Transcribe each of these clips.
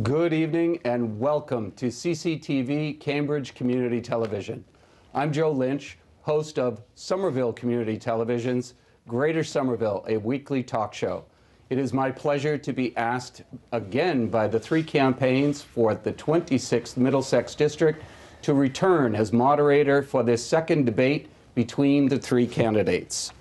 Good evening and welcome to CCTV Cambridge Community Television. I'm Joe Lynch, host of Somerville Community Television's Greater Somerville, a weekly talk show. It is my pleasure to be asked again by the three campaigns for the 26th Middlesex District to return as moderator for this second debate between the three candidates.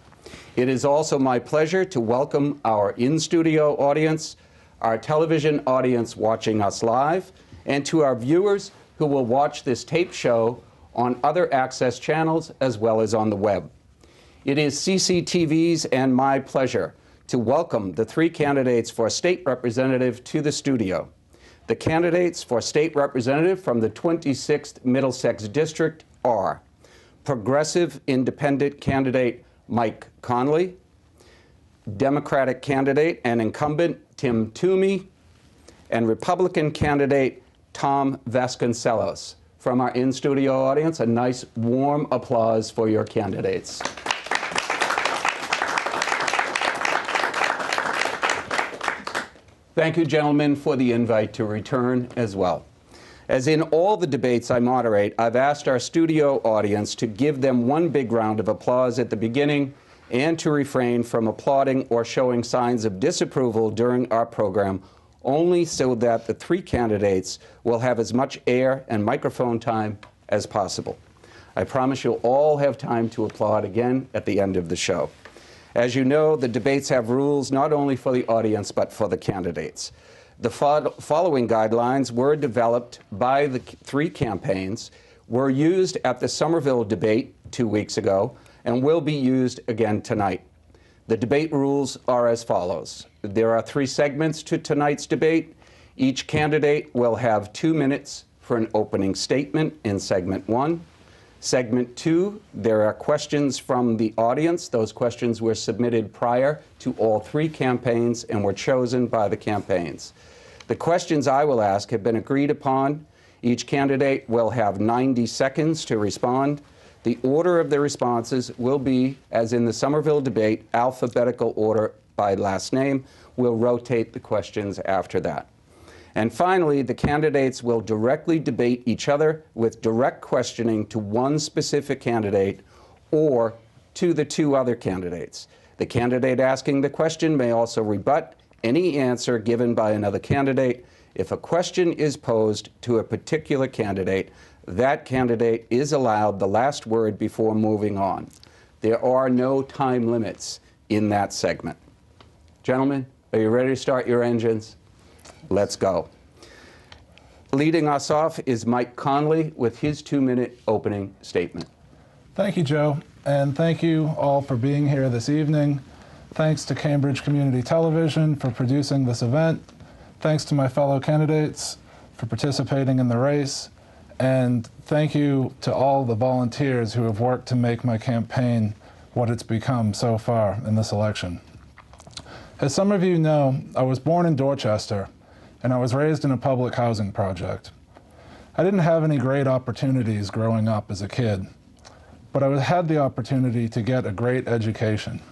It is also my pleasure to welcome our in-studio audience, our television audience watching us live, and to our viewers who will watch this tape show on other access channels as well as on the web. It is CCTV's and my pleasure to welcome the three candidates for state representative to the studio. The candidates for state representative from the 26th Middlesex District are Progressive Independent candidate Mike Conley, Democratic candidate and incumbent Tim Toomey, and Republican candidate Tom Vasconcellos. From our in-studio audience, a nice warm applause for your candidates. Thank you, gentlemen, for the invite to return as well. As in all the debates I moderate, I've asked our studio audience to give them one big round of applause at the beginning and to refrain from applauding or showing signs of disapproval during our program, only so that the three candidates will have as much air and microphone time as possible. I promise you'll all have time to applaud again at the end of the show. As you know, the debates have rules not only for the audience but for the candidates. The following guidelines were developed by the three campaigns, were used at the Somerville debate 2 weeks ago, and will be used again tonight. The debate rules are as follows. There are 3 segments to tonight's debate. Each candidate will have 2 minutes for an opening statement in segment 1. Segment 2, there are questions from the audience. Those questions were submitted prior to all 3 campaigns and were chosen by the campaigns. The questions I will ask have been agreed upon. Each candidate will have 90 seconds to respond. The order of the responses will be, as in the Somerville debate, alphabetical order by last name. We'll rotate the questions after that. And finally, the candidates will directly debate each other with direct questioning to one specific candidate or to the 2 other candidates. The candidate asking the question may also rebut any answer given by another candidate. If a question is posed to a particular candidate, that candidate is allowed the last word before moving on. There are no time limits in that segment. Gentlemen, are you ready to start your engines? Let's go. Leading us off is Mike Conley with his 2-minute opening statement. Thank you, Joe, and thank you all for being here this evening. Thanks to Cambridge Community Television for producing this event. Thanks to my fellow candidates for participating in the race. And thank you to all the volunteers who have worked to make my campaign what it's become so far in this election. As some of you know, I was born in Dorchester, and I was raised in a public housing project. I didn't have any great opportunities growing up as a kid, but I had the opportunity to get a great education.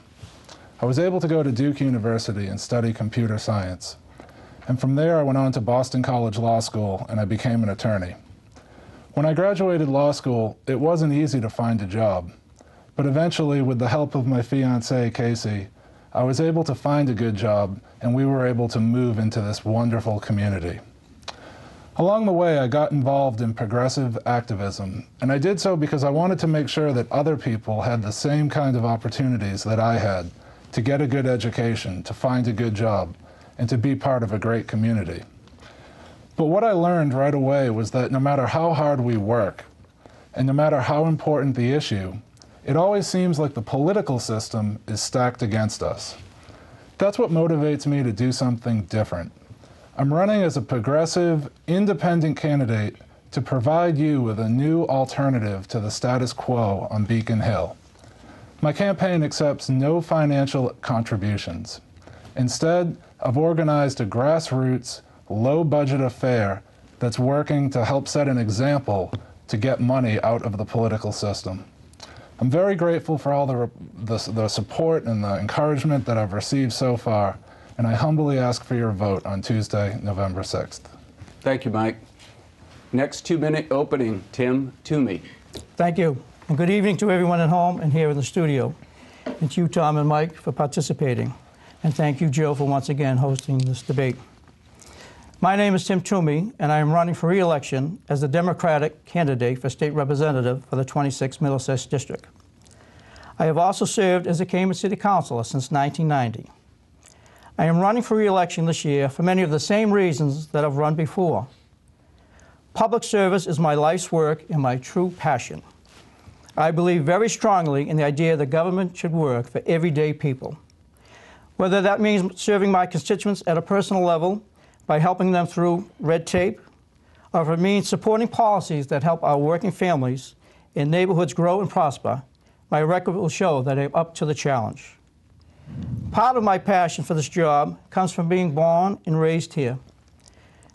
I was able to go to Duke University and study computer science. And from there, I went on to Boston College Law School, and I became an attorney. When I graduated law school, it wasn't easy to find a job, but eventually, with the help of my fiancée, Casey, I was able to find a good job, and we were able to move into this wonderful community. Along the way, I got involved in progressive activism, and I did so because I wanted to make sure that other people had the same kind of opportunities that I had to get a good education, to find a good job, and to be part of a great community. But what I learned right away was that no matter how hard we work, and no matter how important the issue, it always seems like the political system is stacked against us. That's what motivates me to do something different. I'm running as a progressive, independent candidate to provide you with a new alternative to the status quo on Beacon Hill. My campaign accepts no financial contributions. Instead, I've organized a grassroots, low-budget affair that's working to help set an example to get money out of the political system. I'm very grateful for all the support and the encouragement that I've received so far, and I humbly ask for your vote on Tuesday, November 6th. Thank you, Mike. Next 2-minute opening, Tim Toomey. Thank you, and good evening to everyone at home and here in the studio. It's you, Tom and Mike, for participating. And thank you, Joe, for once again hosting this debate. My name is Tim Toomey, and I am running for re-election as the Democratic candidate for state representative for the 26th Middlesex District. I have also served as a Cambridge City Councilor since 1990. I am running for re-election this year for many of the same reasons that I've run before. Public service is my life's work and my true passion. I believe very strongly in the idea that government should work for everyday people. Whether that means serving my constituents at a personal level by helping them through red tape, or if it means supporting policies that help our working families and neighborhoods grow and prosper, my record will show that I'm up to the challenge. Part of my passion for this job comes from being born and raised here.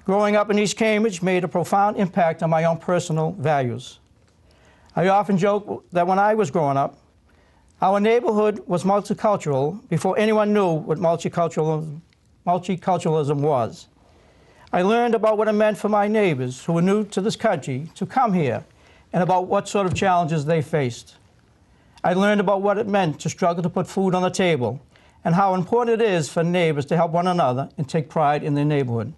Growing up in East Cambridge made a profound impact on my own personal values. I often joke that when I was growing up, our neighborhood was multicultural before anyone knew what multiculturalism was. I learned about what it meant for my neighbors who were new to this country to come here and about what sort of challenges they faced. I learned about what it meant to struggle to put food on the table and how important it is for neighbors to help one another and take pride in their neighborhood.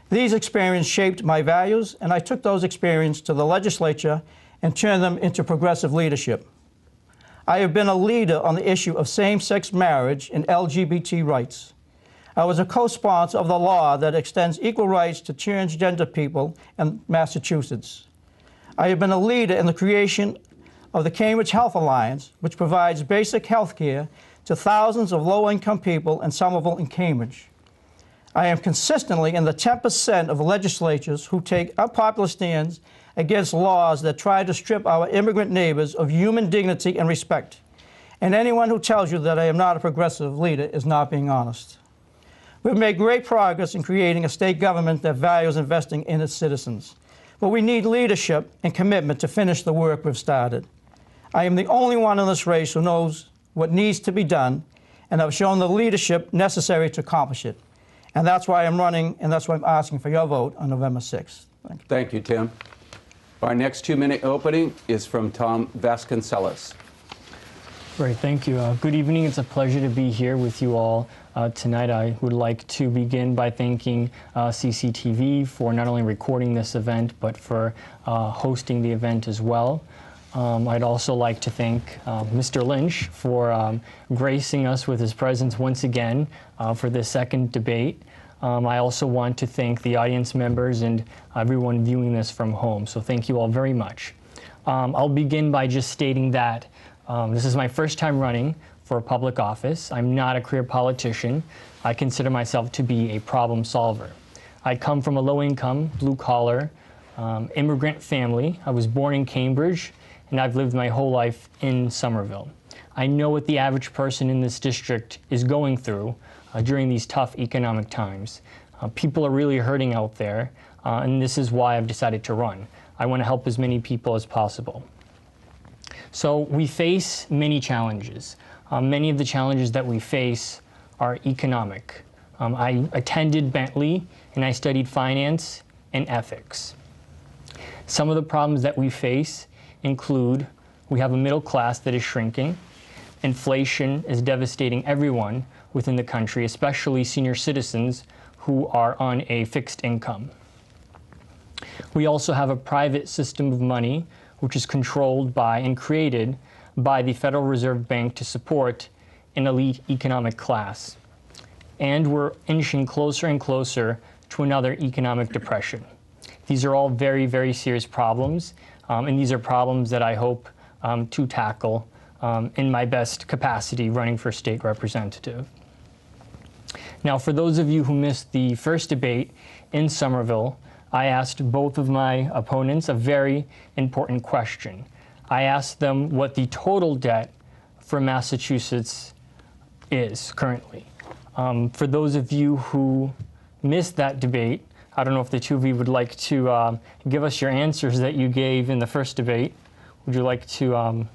These experiences shaped my values, and I took those experiences to the legislature and turned them into progressive leadership. I have been a leader on the issue of same-sex marriage and LGBT rights. I was a co-sponsor of the law that extends equal rights to transgender people in Massachusetts. I have been a leader in the creation of the Cambridge Health Alliance, which provides basic health care to thousands of low-income people in Somerville and Cambridge. I am consistently in the 10% of legislatures who take unpopular stands against laws that try to strip our immigrant neighbors of human dignity and respect. And anyone who tells you that I am not a progressive leader is not being honest. We've made great progress in creating a state government that values investing in its citizens. But we need leadership and commitment to finish the work we've started. I am the only one in this race who knows what needs to be done, and I've shown the leadership necessary to accomplish it. And that's why I'm running, and that's why I'm asking for your vote on November 6th. Thank you. Thank you, Tim. Our next 2-minute opening is from Tom Vasconcellos. Great, thank you. Good evening. It's a pleasure to be here with you all tonight. I would like to begin by thanking CCTV for not only recording this event, but for hosting the event as well. I'd also like to thank Mr. Lynch for gracing us with his presence once again for this second debate. I also want to thank the audience members and everyone viewing this from home. So thank you all very much. I'll begin by just stating that this is my first time running for a public office. I'm not a career politician. I consider myself to be a problem solver. I come from a low-income, blue-collar, immigrant family. I was born in Cambridge, and I've lived my whole life in Somerville. I know what the average person in this district is going through during these tough economic times. People are really hurting out there, and this is why I've decided to run. I want to help as many people as possible. So we face many challenges. Many of the challenges that we face are economic. I attended Bentley, and I studied finance and ethics. Some of the problems that we face include we have a middle class that is shrinking. Inflation is devastating everyone within the country, especially senior citizens who are on a fixed income. We also have a private system of money which is controlled by and created by the Federal Reserve Bank to support an elite economic class. And we're inching closer and closer to another economic depression. These are all very, very serious problems, and these are problems that I hope to tackle in my best capacity running for state representative. Now, for those of you who missed the first debate in Somerville, I asked both of my opponents a very important question. I asked them what the total debt for Massachusetts is currently. For those of you who missed that debate, I don't know if the two of you would like to give us your answers that you gave in the first debate. Would you like to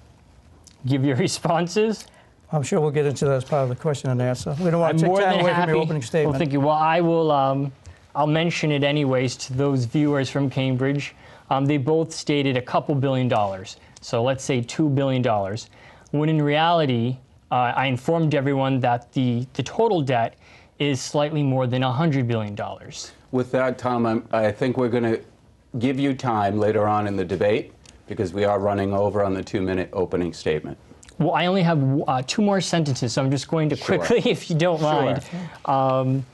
give your responses? I'm sure we'll get into that as part of the question and answer. We don't want to take time away from your opening statement. Well, thank you. Well, I'll mention it anyways to those viewers from Cambridge. They both stated a couple $2 billion. So let's say $2 billion. When in reality, I informed everyone that the total debt is slightly more than $100 billion. With that, Tom, I think we're going to give you time later on in the debate because we are running over on the 2-minute opening statement. Well, I only have 2 more sentences, so I'm just going to quickly, if you don't mind.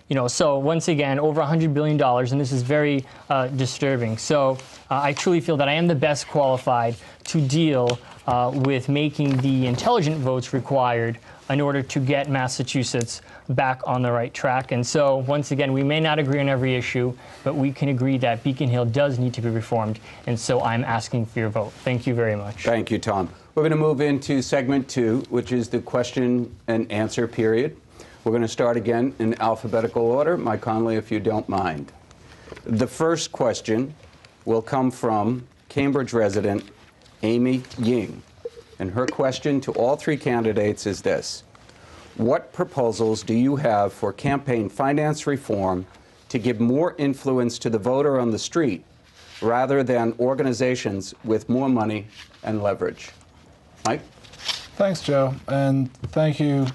You know, so once again, over $100 billion, and this is very disturbing. So I truly feel that I am the best qualified to deal with making the intelligent votes required in order to get Massachusetts back on the right track. And so, once again, we may not agree on every issue, but we can agree that Beacon Hill does need to be reformed. And so I'm asking for your vote. Thank you very much. Thank you, Tom. We're going to move into segment 2, which is the question and answer period. We're going to start again in alphabetical order. Mike Conley, if you don't mind. The first question will come from Cambridge resident Amy Ying. And her question to all 3 candidates is this: what proposals do you have for campaign finance reform to give more influence to the voter on the street rather than organizations with more money and leverage? Mike? Thanks, Joe, and thank you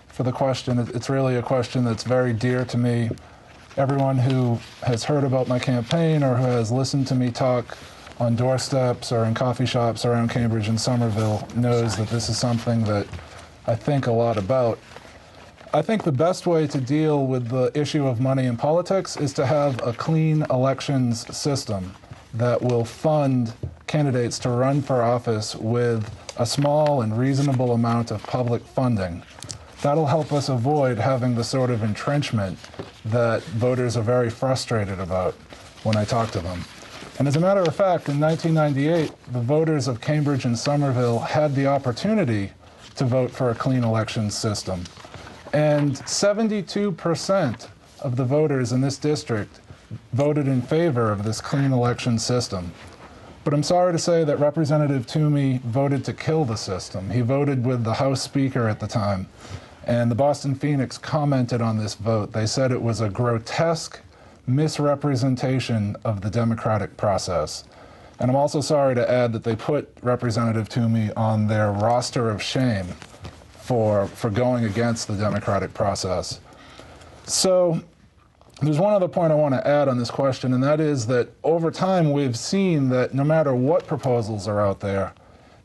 for the question. It's really a question that's very dear to me. Everyone who has heard about my campaign or who has listened to me talk on doorsteps or in coffee shops around Cambridge and Somerville knows that this is something that I think a lot about. I think the best way to deal with the issue of money in politics is to have a clean elections system that will fund candidates to run for office with a small and reasonable amount of public funding. That'll help us avoid having the sort of entrenchment that voters are very frustrated about when I talk to them. And as a matter of fact, in 1998, the voters of Cambridge and Somerville had the opportunity to vote for a clean elections system. And 72% of the voters in this district voted in favor of this clean election system. But I'm sorry to say that Representative Toomey voted to kill the system. He voted with the House Speaker at the time. And the Boston Phoenix commented on this vote. They said it was a grotesque misrepresentation of the democratic process. And I'm also sorry to add that they put Representative Toomey on their roster of shame for going against the democratic process. So there's one other point I want to add on this question, and that is that over time we've seen that no matter what proposals are out there,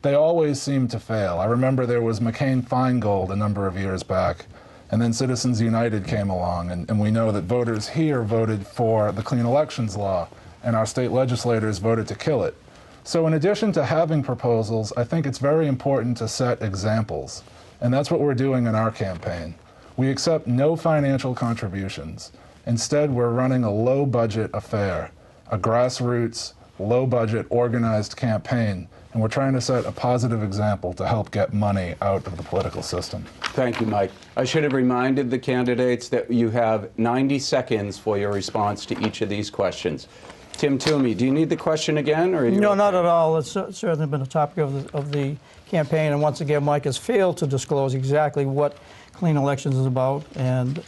they always seem to fail. I remember there was McCain-Feingold a number of years back, and then Citizens United came along, and we know that voters here voted for the clean elections law, and our state legislators voted to kill it. So in addition to having proposals, I think it's very important to set examples, and that's what we're doing in our campaign. We accept no financial contributions. Instead, we're running a low-budget affair, a grassroots, low-budget, organized campaign, and we're trying to set a positive example to help get money out of the political system. Thank you, Mike. I should have reminded the candidates that you have 90 seconds for your response to each of these questions. Tim Toomey, do you need the question again, or are you No, okay? not at all. It's certainly been a topic of the campaign, and once again, Mike has failed to disclose exactly what clean elections is about and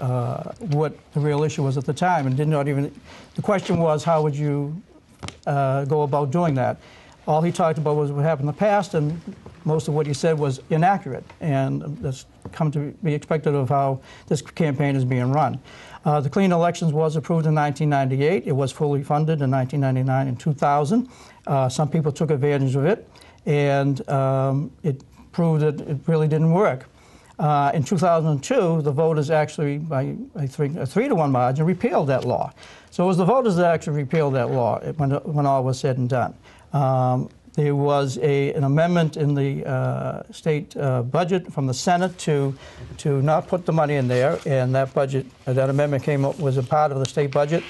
what the real issue was at the time, and did not even. The question was, how would you go about doing that? All he talked about was what happened in the past, and most of what he said was inaccurate, and that's come to be expected of how this campaign is being run. The clean elections was approved in 1998. It was fully funded in 1999 and 2000. Some people took advantage of it, and it proved that it really didn't work. In 2002, the voters actually, by I think a 3-to-1 margin, repealed that law. So it was the voters that actually repealed that law when all was said and done. There was an amendment in the state budget from the Senate to not put the money in there, and that amendment came up, was a part of the state budget,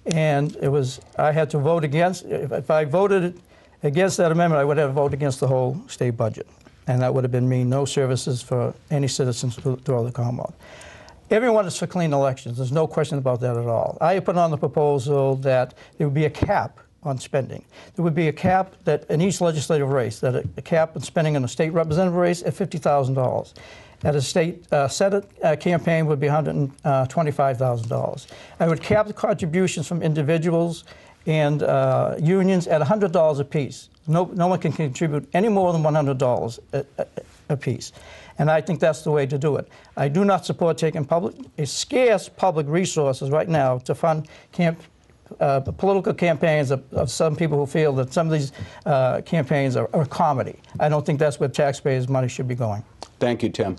and it was, I had to vote against. If I voted against that amendment, I would have voted against the whole state budget, and that would have been mean no services for any citizens throughout the Commonwealth. Everyone is for clean elections. There's no question about that at all. I put on the proposal that there would be a cap on spending. There would be a cap that in each legislative race, that a cap on spending in a state representative race at $50,000. At a state Senate campaign would be $125,000. I would cap the contributions from individuals and unions at $100 apiece. No one can contribute any more than $100 a piece. And I think that's the way to do it. I do not support taking scarce public resources right now to fund political campaigns of some people who feel that some of these campaigns are a comedy. I don't think that's where taxpayers' money should be going. Thank you, Tim.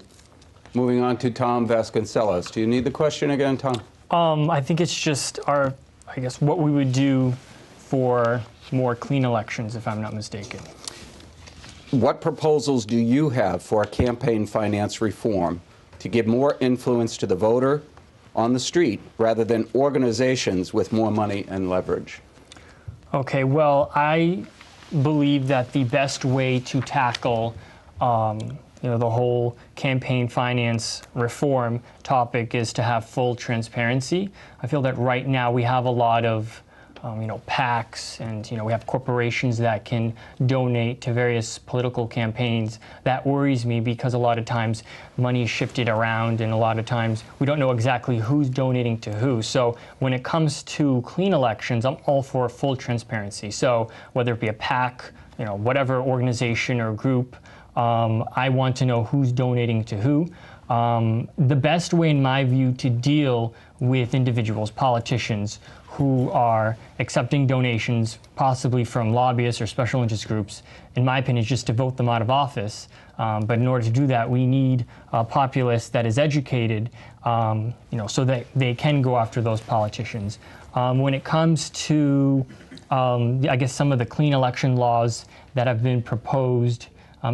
Moving on to Tom Vasconcellos. Do you need the question again, Tom? I think it's just what we would do for more clean elections, if I'm not mistaken. What proposals do you have for a campaign finance reform to give more influence to the voter on the street rather than organizations with more money and leverage? Okay, well, I believe that the best way to tackle the whole campaign finance reform topic is to have full transparency. I feel that right now we have a lot of PACs, and we have corporations that can donate to various political campaigns. That worries me because a lot of times money is shifted around, and a lot of times we don't know exactly who's donating to who. So when it comes to clean elections, I'm all for full transparency. So whether it be a PAC, whatever organization or group, I want to know who's donating to who. The best way, in my view, to deal with individuals, politicians, who are accepting donations, possibly from lobbyists or special interest groups, in my opinion, is just to vote them out of office. But in order to do that, we need a populace that is educated, so that they can go after those politicians. When it comes to, some of the clean election laws that have been proposed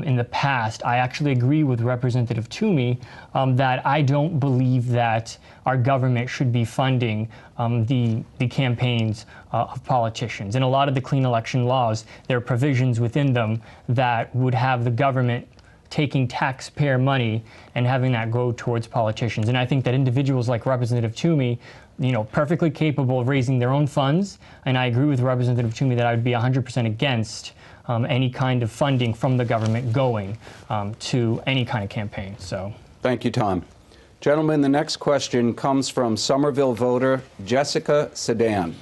in the past, I actually agree with Representative Toomey that I don't believe that our government should be funding the campaigns of politicians. In a lot of the clean election laws, there are provisions within them that would have the government taking taxpayer money and having that go towards politicians. And I think that individuals like Representative Toomey, perfectly capable of raising their own funds, and I agree with Representative Toomey that I would be 100% against any kind of funding from the government going to any kind of campaign. So, thank you, Tom. Gentlemen, the next question comes from Somerville voter Jessica Sedan.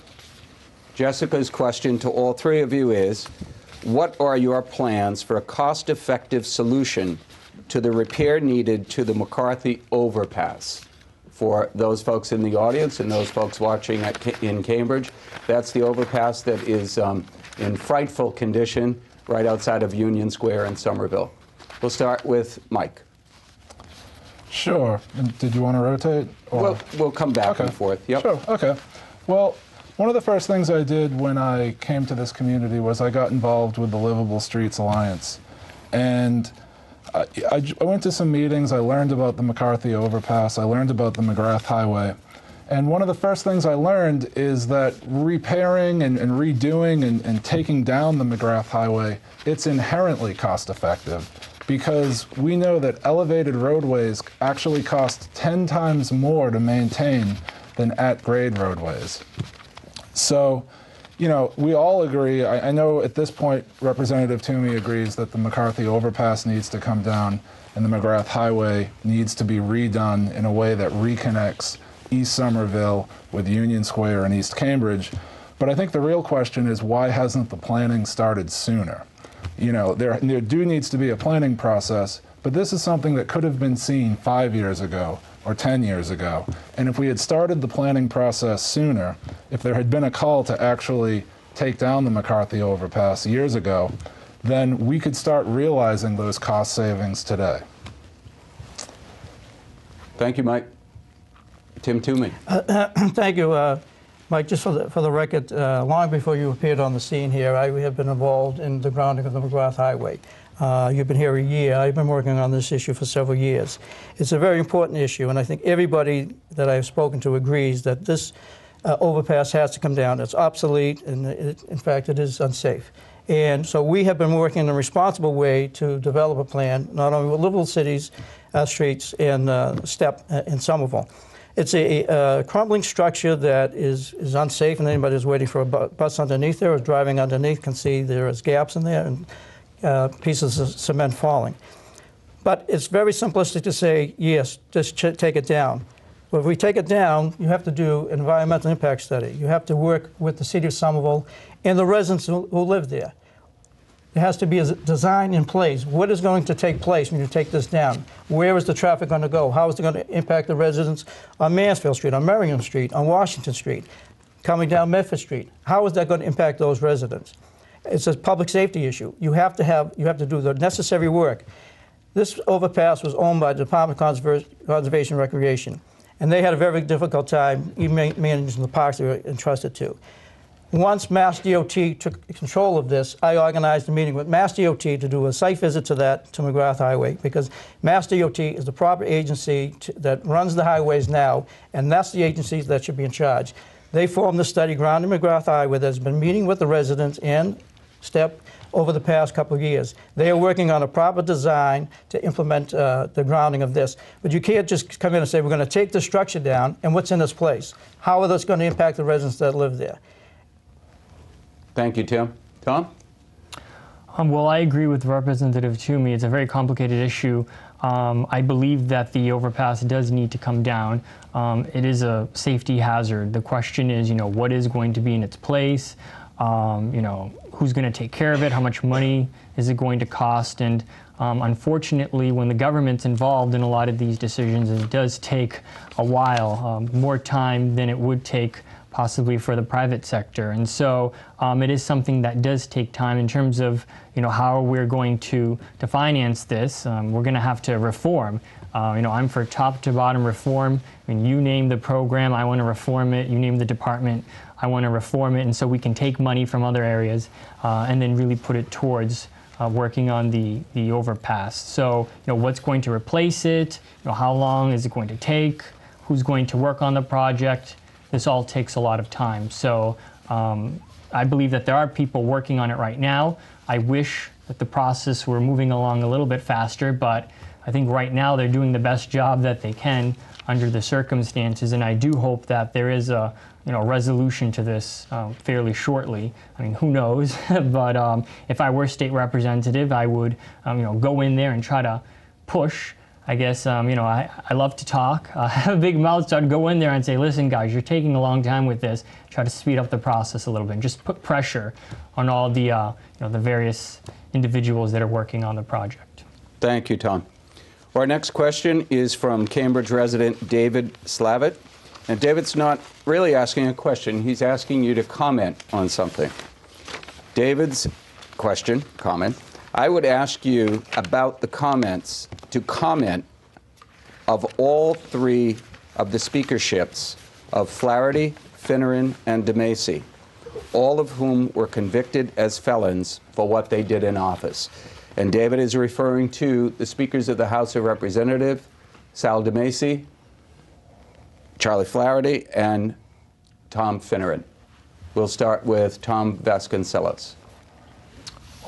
Jessica's question to all three of you is, what are your plans for a cost-effective solution to the repair needed to the McCarthy overpass? For those folks in the audience and those folks watching in Cambridge, that's the overpass that is in frightful condition right outside of Union Square in Somerville. We'll start with Mike. Sure. And did you want to rotate? Or? We'll come back and forth. Yep. Sure. Okay. Well, one of the first things I did when I came to this community was I got involved with the Livable Streets Alliance. And I went to some meetings. I learned about the McCarthy overpass. I learned about the McGrath Highway. And one of the first things I learned is that repairing and redoing and taking down the McGrath Highway, it's inherently cost effective, because we know that elevated roadways actually cost 10 times more to maintain than at-grade roadways. So, we all agree. I know at this point Representative Toomey agrees that the McCarthy overpass needs to come down and the McGrath Highway needs to be redone in a way that reconnects East Somerville with Union Square and East Cambridge. But I think the real question is, why hasn't the planning started sooner? There needs to be a planning process, but this is something that could have been seen 5 years ago or 10 years ago. And if we had started the planning process sooner, if there had been a call to actually take down the McCarthy overpass years ago, then we could start realizing those cost savings today. Thank you, Mike. Tim Toomey. Thank you, Mike. Just for the record, long before you appeared on the scene here, I have been involved in the grounding of the McGrath Highway. You've been here a year. I've been working on this issue for several years. It's a very important issue, and I think everybody that I've spoken to agrees that this overpass has to come down. It's obsolete, and in fact, it is unsafe. And so we have been working in a responsible way to develop a plan, not only with livable cities, streets, and STEP in Somerville. It's a crumbling structure that is unsafe, and anybody who's waiting for a bus underneath there or driving underneath can see there is gaps in there and pieces of cement falling. But it's very simplistic to say, yes, just take it down. But if we take it down, you have to do an environmental impact study. You have to work with the city of Somerville and the residents who live there. There has to be a design in place. What is going to take place when you take this down? Where is the traffic going to go? How is it going to impact the residents on Mansfield Street, on Merriam Street, on Washington Street, coming down Medford Street? How is that going to impact those residents? It's a public safety issue. You have to do the necessary work. This overpass was owned by the Department of Conservation and Recreation, and they had a very difficult time even managing the parks they were entrusted to. Once Mass DOT took control of this, I organized a meeting with Mass DOT to do a site visit to McGrath Highway, because Mass DOT is the proper agency that runs the highways now, and that's the agency that should be in charge. They formed the study ground in McGrath Highway that's been meeting with the residents and STEP over the past couple of years. They are working on a proper design to implement the grounding of this. But you can't just come in and say, we're going to take the structure down, and what's in its place? How are those going to impact the residents that live there? Thank you, Tim. Tom? Well, I agree with Representative Toomey. It's a very complicated issue. I believe that the overpass does need to come down. It is a safety hazard. The question is, what is going to be in its place? Who's going to take care of it? How much money is it going to cost? And unfortunately, when the government's involved in a lot of these decisions, it does take a while, more time than it would take possibly for the private sector. And so it is something that does take time in terms of how we're going to finance this. We're going to have to reform. I'm for top to bottom reform. I mean, you name the program, I want to reform it. You name the department, I want to reform it. And so we can take money from other areas and then really put it towards working on the overpass. So what's going to replace it? How long is it going to take? Who's going to work on the project? This all takes a lot of time. So I believe that there are people working on it right now. I wish that the process were moving along a little bit faster, but I think right now they're doing the best job that they can under the circumstances, and I do hope that there is a resolution to this fairly shortly. I mean, who knows? But if I were state representative, I would go in there and try to push. I guess, I love to talk. I have a big mouth, so I'd go in there and say, listen, guys, you're taking a long time with this. Try to speed up the process a little bit and just put pressure on all the, the various individuals that are working on the project. Thank you, Tom. Our next question is from Cambridge resident David Slavitt. And David's not really asking a question. He's asking you to comment on something. David's comment, I would ask you about the comments to comment of all three of the speakerships of Flaherty, Finneran, and DeMacy, all of whom were convicted as felons for what they did in office. And David is referring to the speakers of the House of Representatives, Sal DeMacy, Charlie Flaherty, and Tom Finneran. We'll start with Tom Vasconcellos.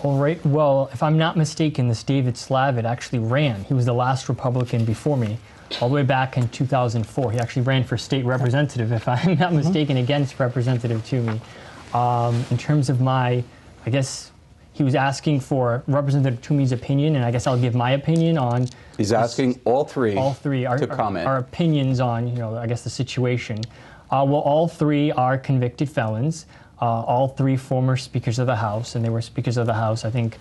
All right. Well, if I'm not mistaken, this David Slavitt actually ran. He was the last Republican before me, all the way back in 2004. He actually ran for state representative, if I'm not mistaken, against Representative Toomey. In terms of I guess he was asking for Representative Toomey's opinion, and I guess I'll give my opinion on. He's asking all three to comment. Our opinions on, I guess the situation. Well, all three are convicted felons. All three former Speakers of the House, and they were Speakers of the House. I think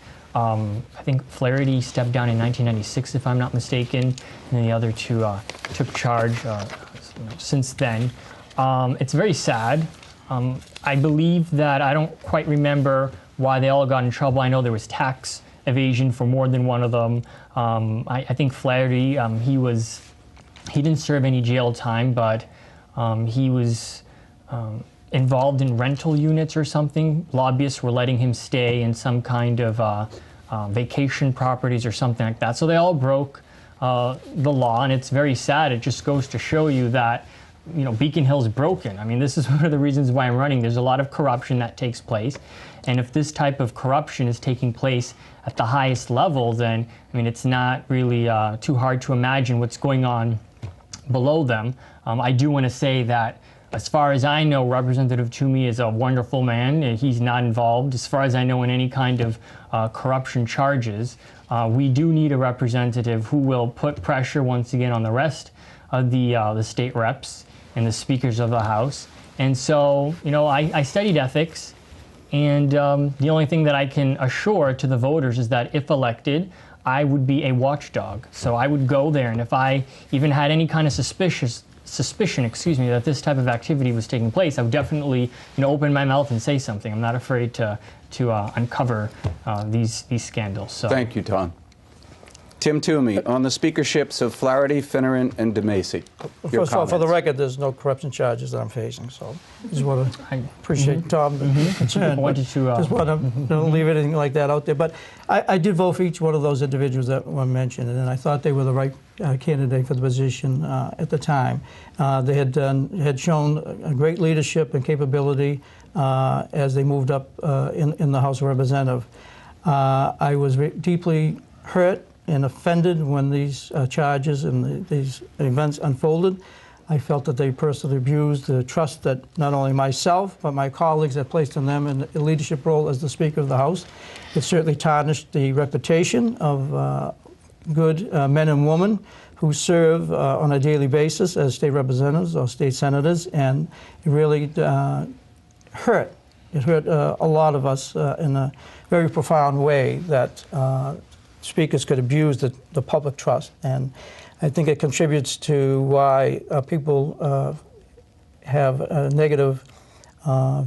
Flaherty stepped down in 1996, if I'm not mistaken, and then the other two took charge since then. It's very sad. I believe that I don't quite remember why they all got in trouble. I know there was tax evasion for more than one of them. I think Flaherty, he didn't serve any jail time, but he was involved in rental units or something. Lobbyists were letting him stay in some kind of vacation properties or something like that. So they all broke the law, and it's very sad. It just goes to show you that Beacon Hill's broken. I mean, this is one of the reasons why I'm running. There's a lot of corruption that takes place, and if this type of corruption is taking place at the highest level, then I mean, it's not really too hard to imagine what's going on below them. I do want to say that as far as I know, Representative Toomey is a wonderful man. He's not involved, as far as I know, in any kind of corruption charges. We do need a representative who will put pressure once again on the rest of the state reps and the speakers of the House. And so, you know, I studied ethics, and the only thing that I can assure to the voters is that if elected, I would be a watchdog. So I would go there, and if I even had any kind of suspicion, that this type of activity was taking place, I would definitely, open my mouth and say something. I'm not afraid to uncover these scandals. So. Thank you, Tom. Tim Toomey, on the speakerships of Flaherty, Finneran, and DeMacy. First of all, for the record, there's no corruption charges that I'm facing, so I just want to appreciate Tom's concern. I wanted to, just want to don't leave anything like that out there. But I did vote for each one of those individuals that were mentioned, and I thought they were the right candidate for the position at the time. They had shown a great leadership and capability as they moved up in the House of Representatives. I was deeply hurt and offended when these charges and these events unfolded. I felt that they personally abused the trust that not only myself, but my colleagues had placed in them in a leadership role as the Speaker of the House. It certainly tarnished the reputation of good men and women who serve on a daily basis as state representatives or state senators, and it really hurt. It hurt a lot of us in a very profound way that speakers could abuse the public trust, and I think it contributes to why people have a negative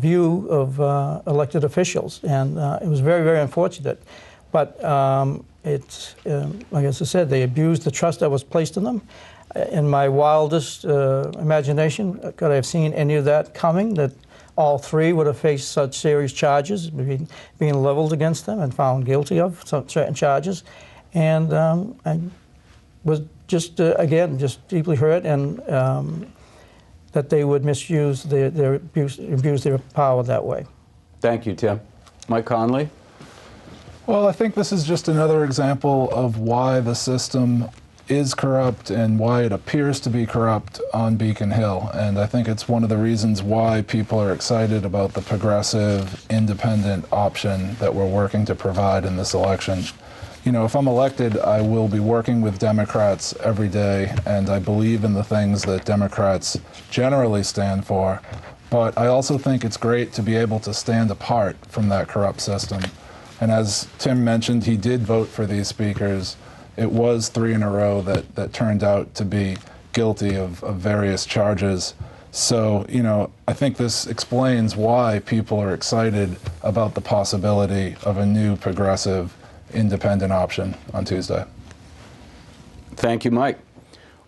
view of elected officials, and it was very, very unfortunate. But it's, like I said, they abused the trust that was placed in them. In my wildest imagination, could I have seen any of that coming, that all three would have faced such serious charges being leveled against them and found guilty of certain charges. And I was just, again, just deeply hurt, and that they would misuse abuse their power that way. Thank you, Tim. Mike Conley? Well, I think this is just another example of why the system is corrupt and why it appears to be corrupt on Beacon Hill. And I think it's one of the reasons why people are excited about the progressive, independent option that we're working to provide in this election. You know, if I'm elected, I will be working with Democrats every day, and I believe in the things that Democrats generally stand for. But I also think it's great to be able to stand apart from that corrupt system. And as Tim mentioned, he did vote for these speakers. It was 3 in a row that turned out to be guilty of various charges. So, you know, I think this explains why people are excited about the possibility of a new progressive independent option on Tuesday. Thank you, Mike.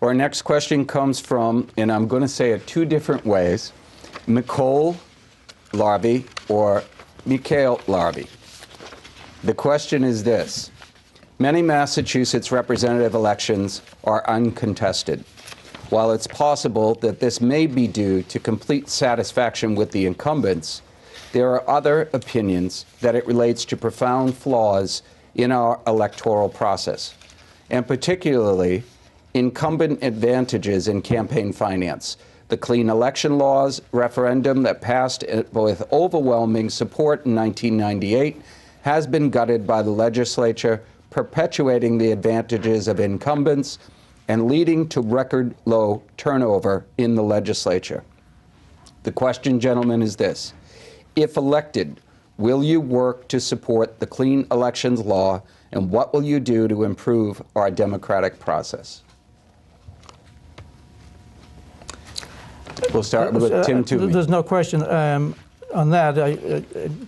Our next question comes from, and I'm going to say it 2 different ways, Nicole Larby or Mikhail Larby. The question is this: many Massachusetts representative elections are uncontested. While it's possible that this may be due to complete satisfaction with the incumbents, there are other opinions that it relates to profound flaws in our electoral process, and particularly incumbent advantages in campaign finance. The clean election laws referendum that passed with overwhelming support in 1998 has been gutted by the legislature, perpetuating the advantages of incumbents and leading to record low turnover in the legislature. The question, gentlemen, is this: if elected, will you work to support the clean elections law, and what will you do to improve our democratic process? We'll start with Tim Toomey. There's no question on that. I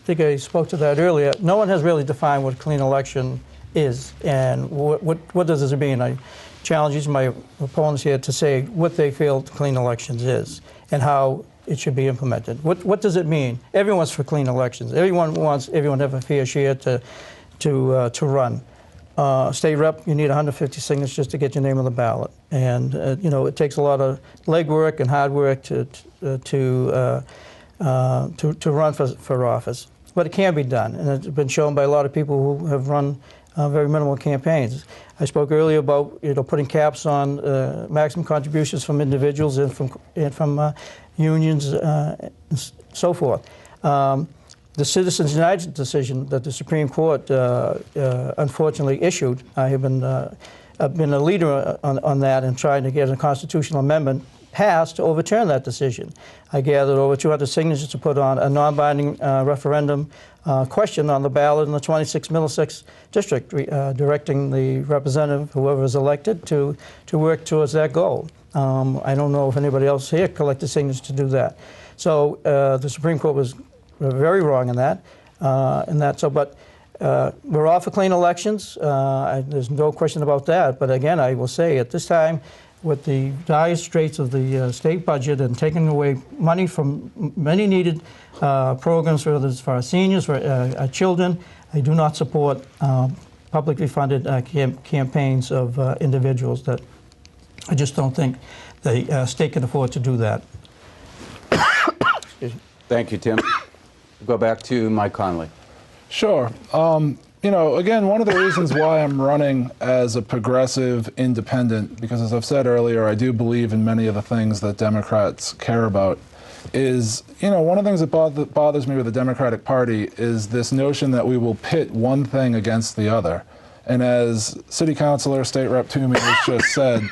think I spoke to that earlier. No one has really defined what clean election is, and what does this mean? I challenge my opponents here to say what they feel clean elections is and how it should be implemented. What does it mean? Everyone's for clean elections. Everyone wants everyone to have a fair share to run. State rep, you need 150 signatures to get your name on the ballot, and you know, it takes a lot of legwork and hard work to run for office. But it can be done, and it's been shown by a lot of people who have run very minimal campaigns. I spoke earlier about putting caps on maximum contributions from individuals and from unions and so forth. The Citizens United decision that the Supreme Court unfortunately issued, I have been a leader on that and trying to get a constitutional amendment passed to overturn that decision. I gathered over 200 signatures to put on a non-binding referendum question on the ballot in the 26th Middlesex district, directing the representative, whoever is elected, to work towards that goal. I don't know if anybody else here collected signatures to do that. So the Supreme Court was very wrong in that. But we're all for clean elections. There's no question about that. But again, I will say at this time, with the dire straits of the state budget and taking away money from many needed programs, whether it's for our seniors, for our children, I do not support publicly funded campaigns of individuals. That I just don't think the state can afford to do that. Thank you, Tim. Go back to Mike Conley. Sure. Again, one of the reasons why I'm running as a progressive independent, because as I've said earlier, I do believe in many of the things that Democrats care about, is, one of the things that bothers me with the Democratic Party is this notion that we will pit one thing against the other. And as City Councilor State Rep Toomey has just said,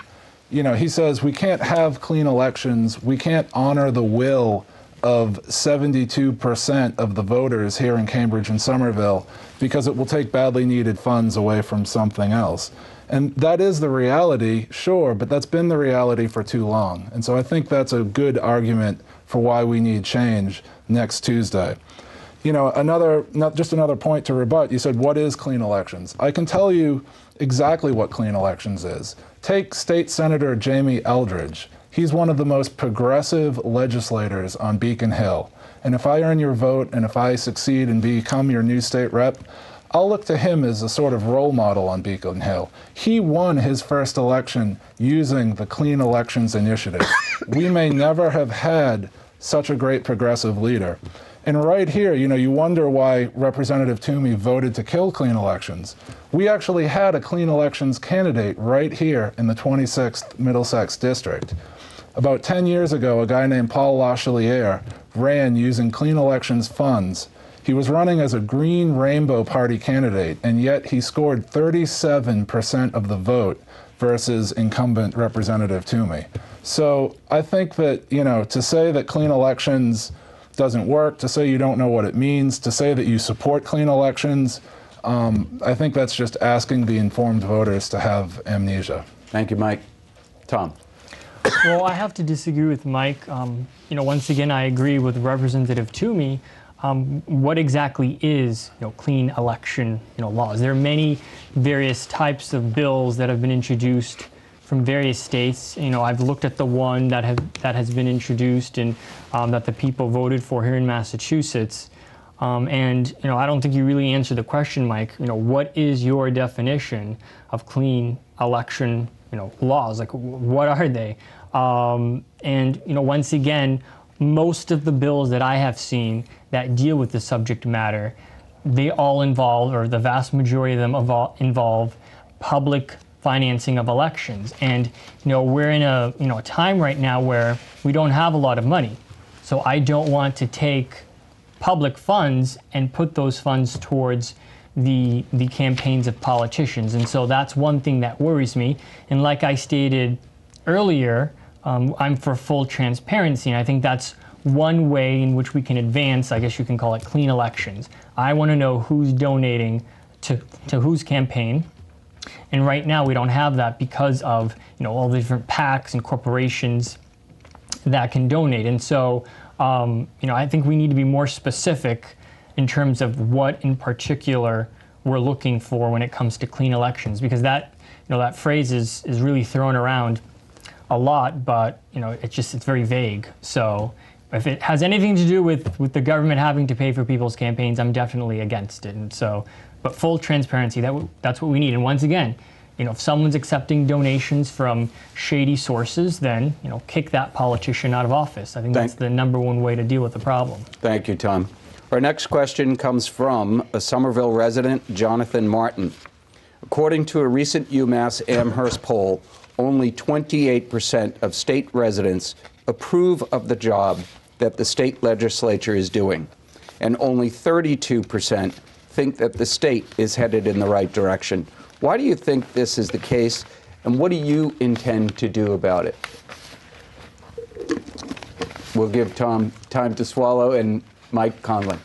he says we can't have clean elections, we can't honor the will of 72% of the voters here in Cambridge and Somerville because it will take badly needed funds away from something else. And that is the reality, sure, but that's been the reality for too long. And so I think that's a good argument for why we need change next Tuesday. Just another point to rebut, you said, what is clean elections? I can tell you exactly what clean elections is. Take State Senator Jamie Eldridge. He's one of the most progressive legislators on Beacon Hill. And if I earn your vote and if I succeed and become your new state rep, I'll look to him as a sort of role model on Beacon Hill. He won his first election using the Clean Elections Initiative. We may never have had such a great progressive leader. And right here, you wonder why Representative Toomey voted to kill clean elections. We actually had a clean elections candidate right here in the 26th Middlesex district. About 10 years ago, a guy named Paul Lachaliere ran using clean elections funds. He was running as a Green Rainbow Party candidate, and yet he scored 37% of the vote versus incumbent Representative Toomey. So I think that, to say that clean elections doesn't work, to say you don't know what it means, to say that you support clean elections, I think that's just asking the informed voters to have amnesia. Thank you, Mike. Tom. Well, I have to disagree with Mike. Once again, I agree with Representative Toomey. What exactly is, clean election, laws? There are many various types of bills that have been introduced from various states. I've looked at the one that has been introduced and that the people voted for here in Massachusetts. And I don't think you really answered the question, Mike. What is your definition of clean election, laws? Like, what are they? And once again, most of the bills that I have seen that deal with the subject matter, they all involve, or the vast majority of them involve public financing of elections. And we're in a time right now where we don't have a lot of money. So I don't want to take public funds and put those funds towards the campaigns of politicians. And so that's one thing that worries me. And like I stated earlier, I'm for full transparency, and I think that's one way in which we can advance, I guess you can call it, clean elections. I want to know who's donating to whose campaign. And right now we don't have that because of all the different PACs and corporations that can donate. And so I think we need to be more specific in terms of what in particular we're looking for when it comes to clean elections, because that that phrase is really thrown around a lot, but it's very vague. So if it has anything to do with the government having to pay for people's campaigns, I'm definitely against it. And so, but full transparency, that's what we need. And once again, if someone's accepting donations from shady sources, then kick that politician out of office. I think that's the #1 way to deal with the problem. Thank you, Tom. Our next question comes from a Somerville resident, Jonathan Martin. According to a recent UMass Amherst poll, only 28% of state residents approve of the job that the state legislature is doing, and only 32% think that the state is headed in the right direction. Why do you think this is the case, and what do you intend to do about it? We'll give Tom time to swallow, and Mike Conlon.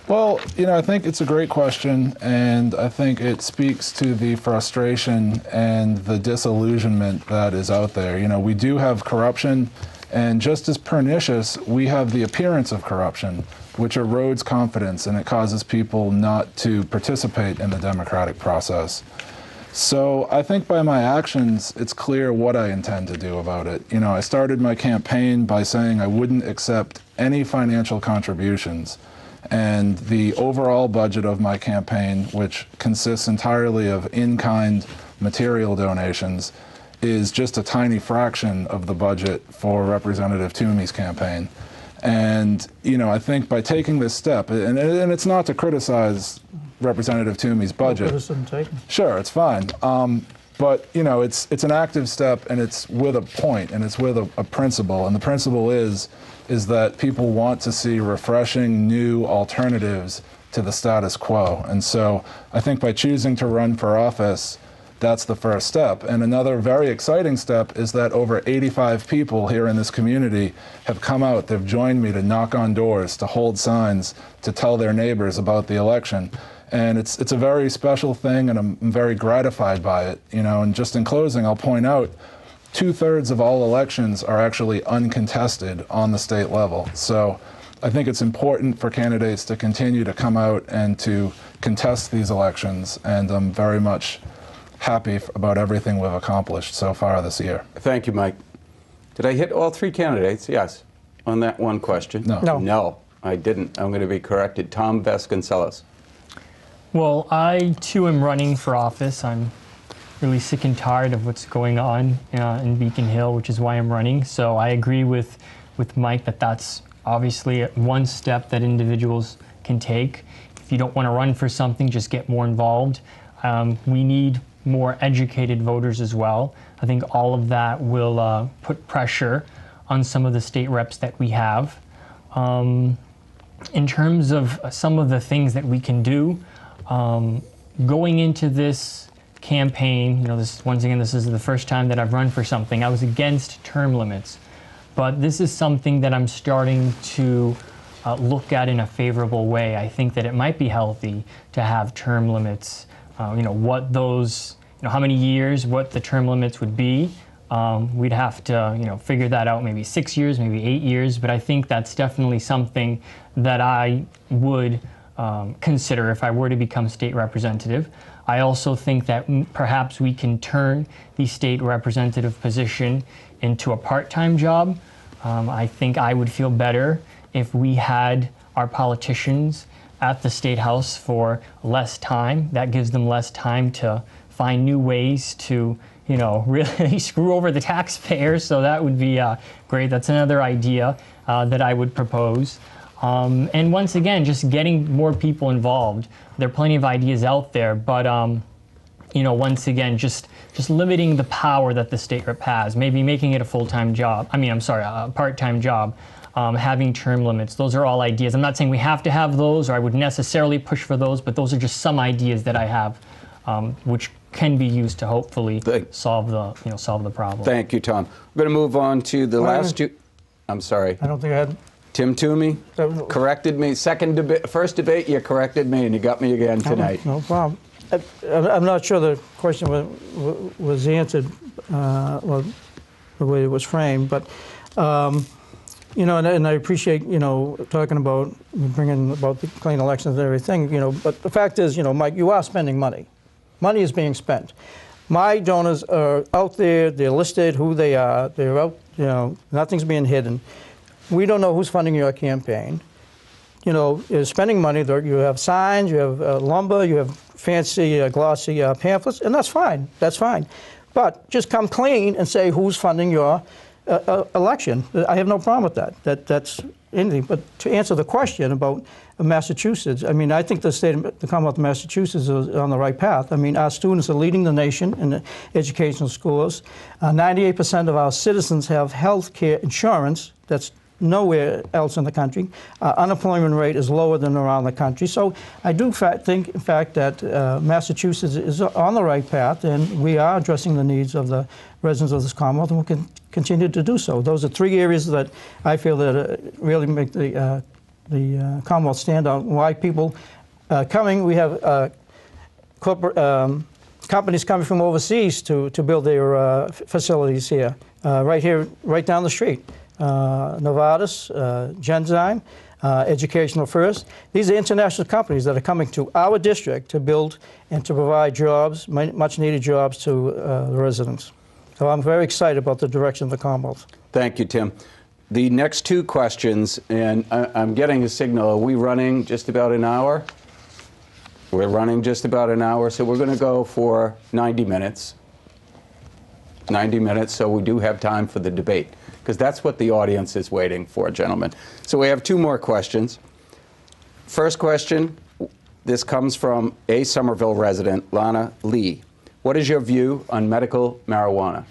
Well, I think it's a great question, and I think it speaks to the frustration and the disillusionment that is out there. We do have corruption, and just as pernicious, we have the appearance of corruption, which erodes confidence, and it causes people not to participate in the democratic process. So I think by my actions, it's clear what I intend to do about it. I started my campaign by saying I wouldn't accept any financial contributions. And the overall budget of my campaign, which consists entirely of in-kind material donations, is just a tiny fraction of the budget for Representative Toomey's campaign. And, I think by taking this step, and it's not to criticize Representative Toomey's budget. Sure, it's fine. But, it's an active step, and it's with a point, and it's with a principle. And the principle is that people want to see refreshing, new alternatives to the status quo. And so I think by choosing to run for office, that's the first step. And another very exciting step is that over 85 people here in this community have come out, they've joined me to knock on doors, to hold signs, to tell their neighbors about the election. And it's a very special thing, and I'm very gratified by it. And just in closing, I'll point out, 2/3 of all elections are actually uncontested on the state level. So I think it's important for candidates to continue to come out and to contest these elections, and I'm very much happy about everything we've accomplished so far this year. Thank you, Mike. Did I hit all three candidates? Yes. On that one question? No. No, I didn't. I'm going to be corrected. Tom Vasconcellos. Well, I too am running for office. I'm really sick and tired of what's going on in Beacon Hill, which is why I'm running. So I agree with Mike that that's obviously one step that individuals can take. If you don't want to run for something, just get more involved. We need more educated voters as well. I think all of that will put pressure on some of the state reps that we have. In terms of some of the things that we can do, going into this campaign, once again, this is the first time that I've run for something. I was against term limits, but this is something that I'm starting to look at in a favorable way. I think that it might be healthy to have term limits. What those, how many years, what the term limits would be. We'd have to, figure that out. Maybe 6 years, maybe 8 years. But I think that's definitely something that I would consider if I were to become state representative. I also think that perhaps we can turn the state representative position into a part-time job. I think I would feel better if we had our politicians at the State House for less time. That gives them less time to find new ways to, really screw over the taxpayers. So that would be great. That's another idea that I would propose. And once again, just getting more people involved. There are plenty of ideas out there, but once again, just limiting the power that the state rep has. Maybe making it a full-time job. A part-time job. Having term limits. Those are all ideas. I'm not saying we have to have those, or I would necessarily push for those, but those are just some ideas that I have, which can be used to hopefully solve the problem. Thank you, Tom. We're going to move on to the last two. I'm sorry. I don't think I had. Tim Toomey corrected me. First debate, you corrected me, and you got me again tonight. No problem. I'm not sure the question was answered, well, the way it was framed, but and I appreciate talking about bringing about the clean elections and everything. But the fact is, Mike, you are spending money. Money is being spent. My donors are out there. They're listed who they are. They're out. Nothing's being hidden. We don't know who's funding your campaign. You're spending money. You have signs, you have lumber, you have fancy, glossy pamphlets, and that's fine. That's fine. But just come clean and say who's funding your election. I have no problem with that. anything, but to answer the question about Massachusetts, I mean, I think the Commonwealth of Massachusetts is on the right path. I mean, our students are leading the nation in the educational scores. 98% of our citizens have health care insurance. That's nowhere else in the country. Unemployment rate is lower than around the country. So I do think, in fact, that Massachusetts is on the right path, and we are addressing the needs of the residents of this Commonwealth, and we can continue to do so. Those are three areas that I feel that really make the Commonwealth stand out. Why people coming? We have corporate companies coming from overseas to build their facilities here, right down the street. Novartis, Genzyme, Educational First. These are international companies that are coming to our district to build and to provide jobs, much needed jobs to the residents. So I'm very excited about the direction of the Commonwealth. Thank you, Tim. The next two questions, and I'm getting a signal. Are we running just about an hour? We're running just about an hour, so we're going to go for 90 minutes. 90 minutes, so we do have time for the debate, because that's what the audience is waiting for, gentlemen. So we have two more questions. First question, this comes from a Somerville resident, Lana Lee. What is your view on medical marijuana?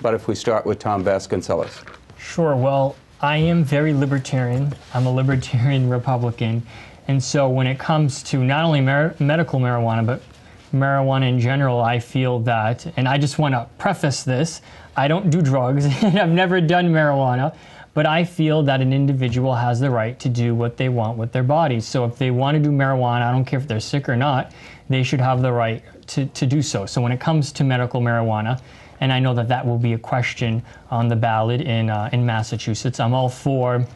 But if we start with Tom Vasconcellos. Sure. Well, I am very libertarian. I'm a libertarian Republican. And so when it comes to not only medical marijuana, but marijuana in general, I feel that, and I just want to preface this, I don't do drugs and I've never done marijuana, but I feel that an individual has the right to do what they want with their bodies. So if they want to do marijuana, I don't care if they're sick or not, they should have the right to do so. So when it comes to medical marijuana, and I know that that will be a question on the ballot in Massachusetts, I'm all for,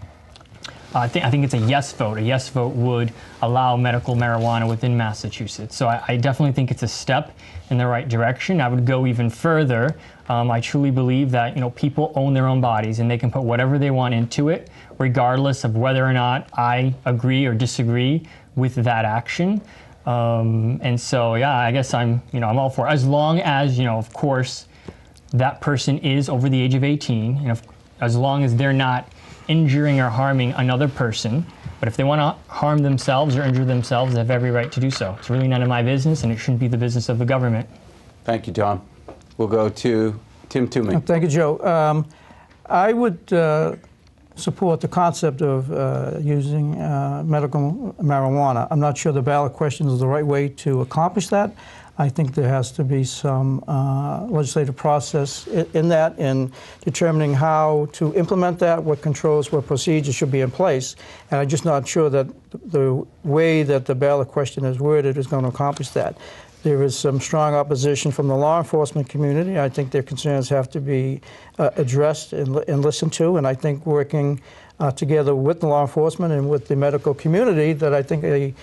I think it's a yes vote. A yes vote would allow medical marijuana within Massachusetts. So I definitely think it's a step in the right direction. I would go even further. I truly believe that people own their own bodies and they can put whatever they want into it, regardless of whether or not I agree or disagree with that action. And so yeah, I guess I'm all for it. As long as of course that person is over the age of 18, as long as they're not injuring or harming another person. But if they want to harm themselves or injure themselves, they have every right to do so. It's really none of my business, and it shouldn't be the business of the government. Thank you, Tom. We'll go to Tim Toomey. Thank you, Joe. I would support the concept of using medical marijuana. I'm not sure the ballot question is the right way to accomplish that. I think there has to be some legislative process in that, in determining how to implement that, what controls, what procedures should be in place. And I'm just not sure that the way that the ballot question is worded is going to accomplish that. There is some strong opposition from the law enforcement community. I think their concerns have to be addressed and listened to, and I think working together with the law enforcement and with the medical community, that I think a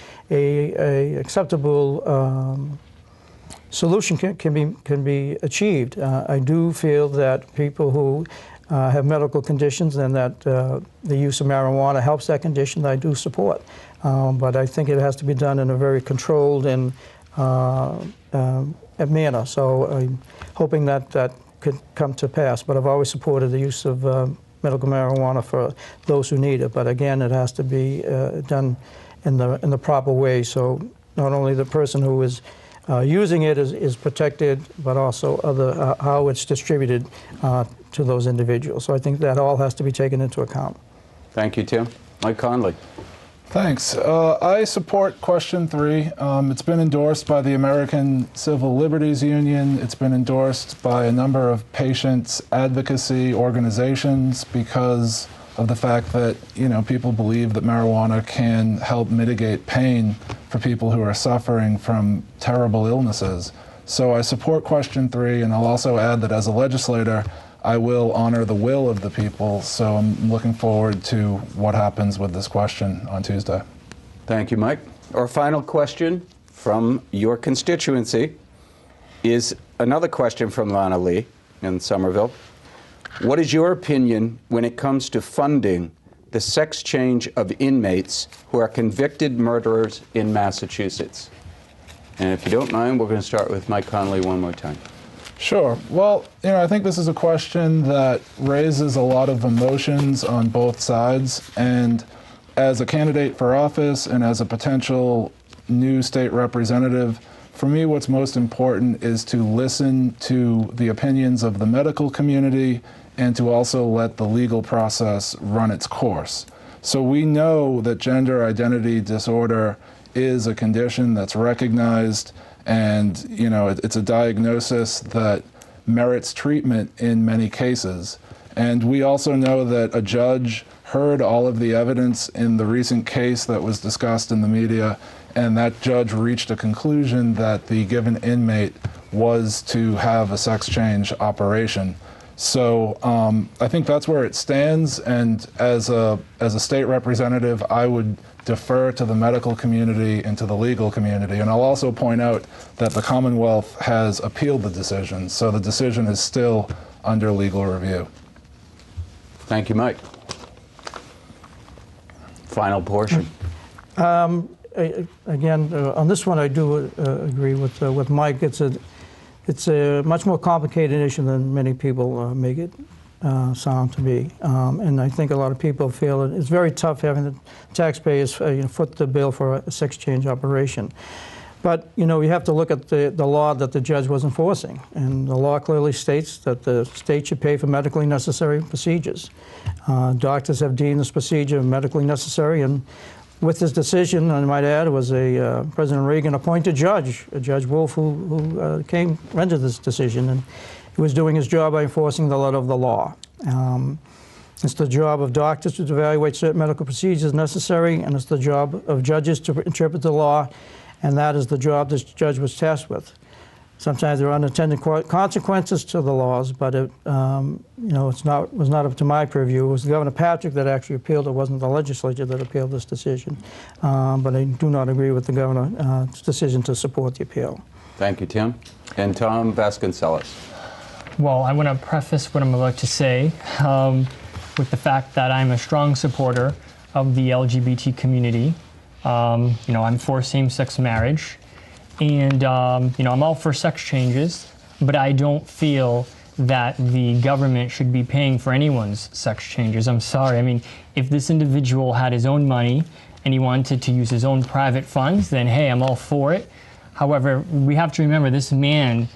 acceptable solution can be achieved. I do feel that people who have medical conditions and that the use of marijuana helps that condition, I do support. But I think it has to be done in a very controlled and manner. So I'm hoping that that could come to pass. But I've always supported the use of medical marijuana for those who need it. But again, it has to be done in the proper way. So not only the person who is using it is protected, but also how it's distributed to those individuals. So I think that all has to be taken into account. Thank you, Tim. Mike Conley. Thanks. I support question 3. It's been endorsed by the American Civil Liberties Union. It's been endorsed by a number of patients' advocacy organizations because of the fact that people believe that marijuana can help mitigate pain for people who are suffering from terrible illnesses. So I support question 3, and I'll also add that as a legislator, I will honor the will of the people. So I'm looking forward to what happens with this question on Tuesday. Thank you, Mike. Our final question from your constituency is another question from Lana Lee in Somerville. What is your opinion when it comes to funding the sex change of inmates who are convicted murderers in Massachusetts? And if you don't mind, we're going to start with Mike Conley one more time. Sure. Well, I think this is a question that raises a lot of emotions on both sides. And as a candidate for office and as a potential new state representative, for me, what's most important is to listen to the opinions of the medical community and to also let the legal process run its course. So we know that gender identity disorder is a condition that's recognized, and it's a diagnosis that merits treatment in many cases. And we also know that a judge heard all of the evidence in the recent case that was discussed in the media, and that judge reached a conclusion that the given inmate was to have a sex change operation. So I think that's where it stands, and as a state representative, I would defer to the medical community and to the legal community. And I'll also point out that the Commonwealth has appealed the decision, so the decision is still under legal review. Thank you, Mike. Final portion. Again, on this one, I do agree with Mike. It's a much more complicated issue than many people make it sound to be. And I think a lot of people feel it's very tough having the taxpayers foot the bill for a sex change operation. But you have to look at the law that the judge was enforcing. And the law clearly states that the state should pay for medically necessary procedures. Doctors have deemed this procedure medically necessary, and with this decision, I might add, it was a President Reagan appointed judge, Judge Wolf, who rendered this decision, and he was doing his job by enforcing the letter of the law. It's the job of doctors to evaluate certain medical procedures necessary, and it's the job of judges to interpret the law, and that is the job this judge was tasked with. Sometimes there are unintended consequences to the laws, but it was not up to my purview. It was Governor Patrick that actually appealed. It wasn't the legislature that appealed this decision. But I do not agree with the governor's decision to support the appeal. Thank you, Tim. And Tom Vasconcellos. Well, I want to preface what I'm about to say with the fact that I'm a strong supporter of the LGBT community. I'm for same-sex marriage. And, I'm all for sex changes, but I don't feel that the government should be paying for anyone's sex changes. I'm sorry. I mean, if this individual had his own money and he wanted to use his own private funds, then hey, I'm all for it. However, we have to remember this man,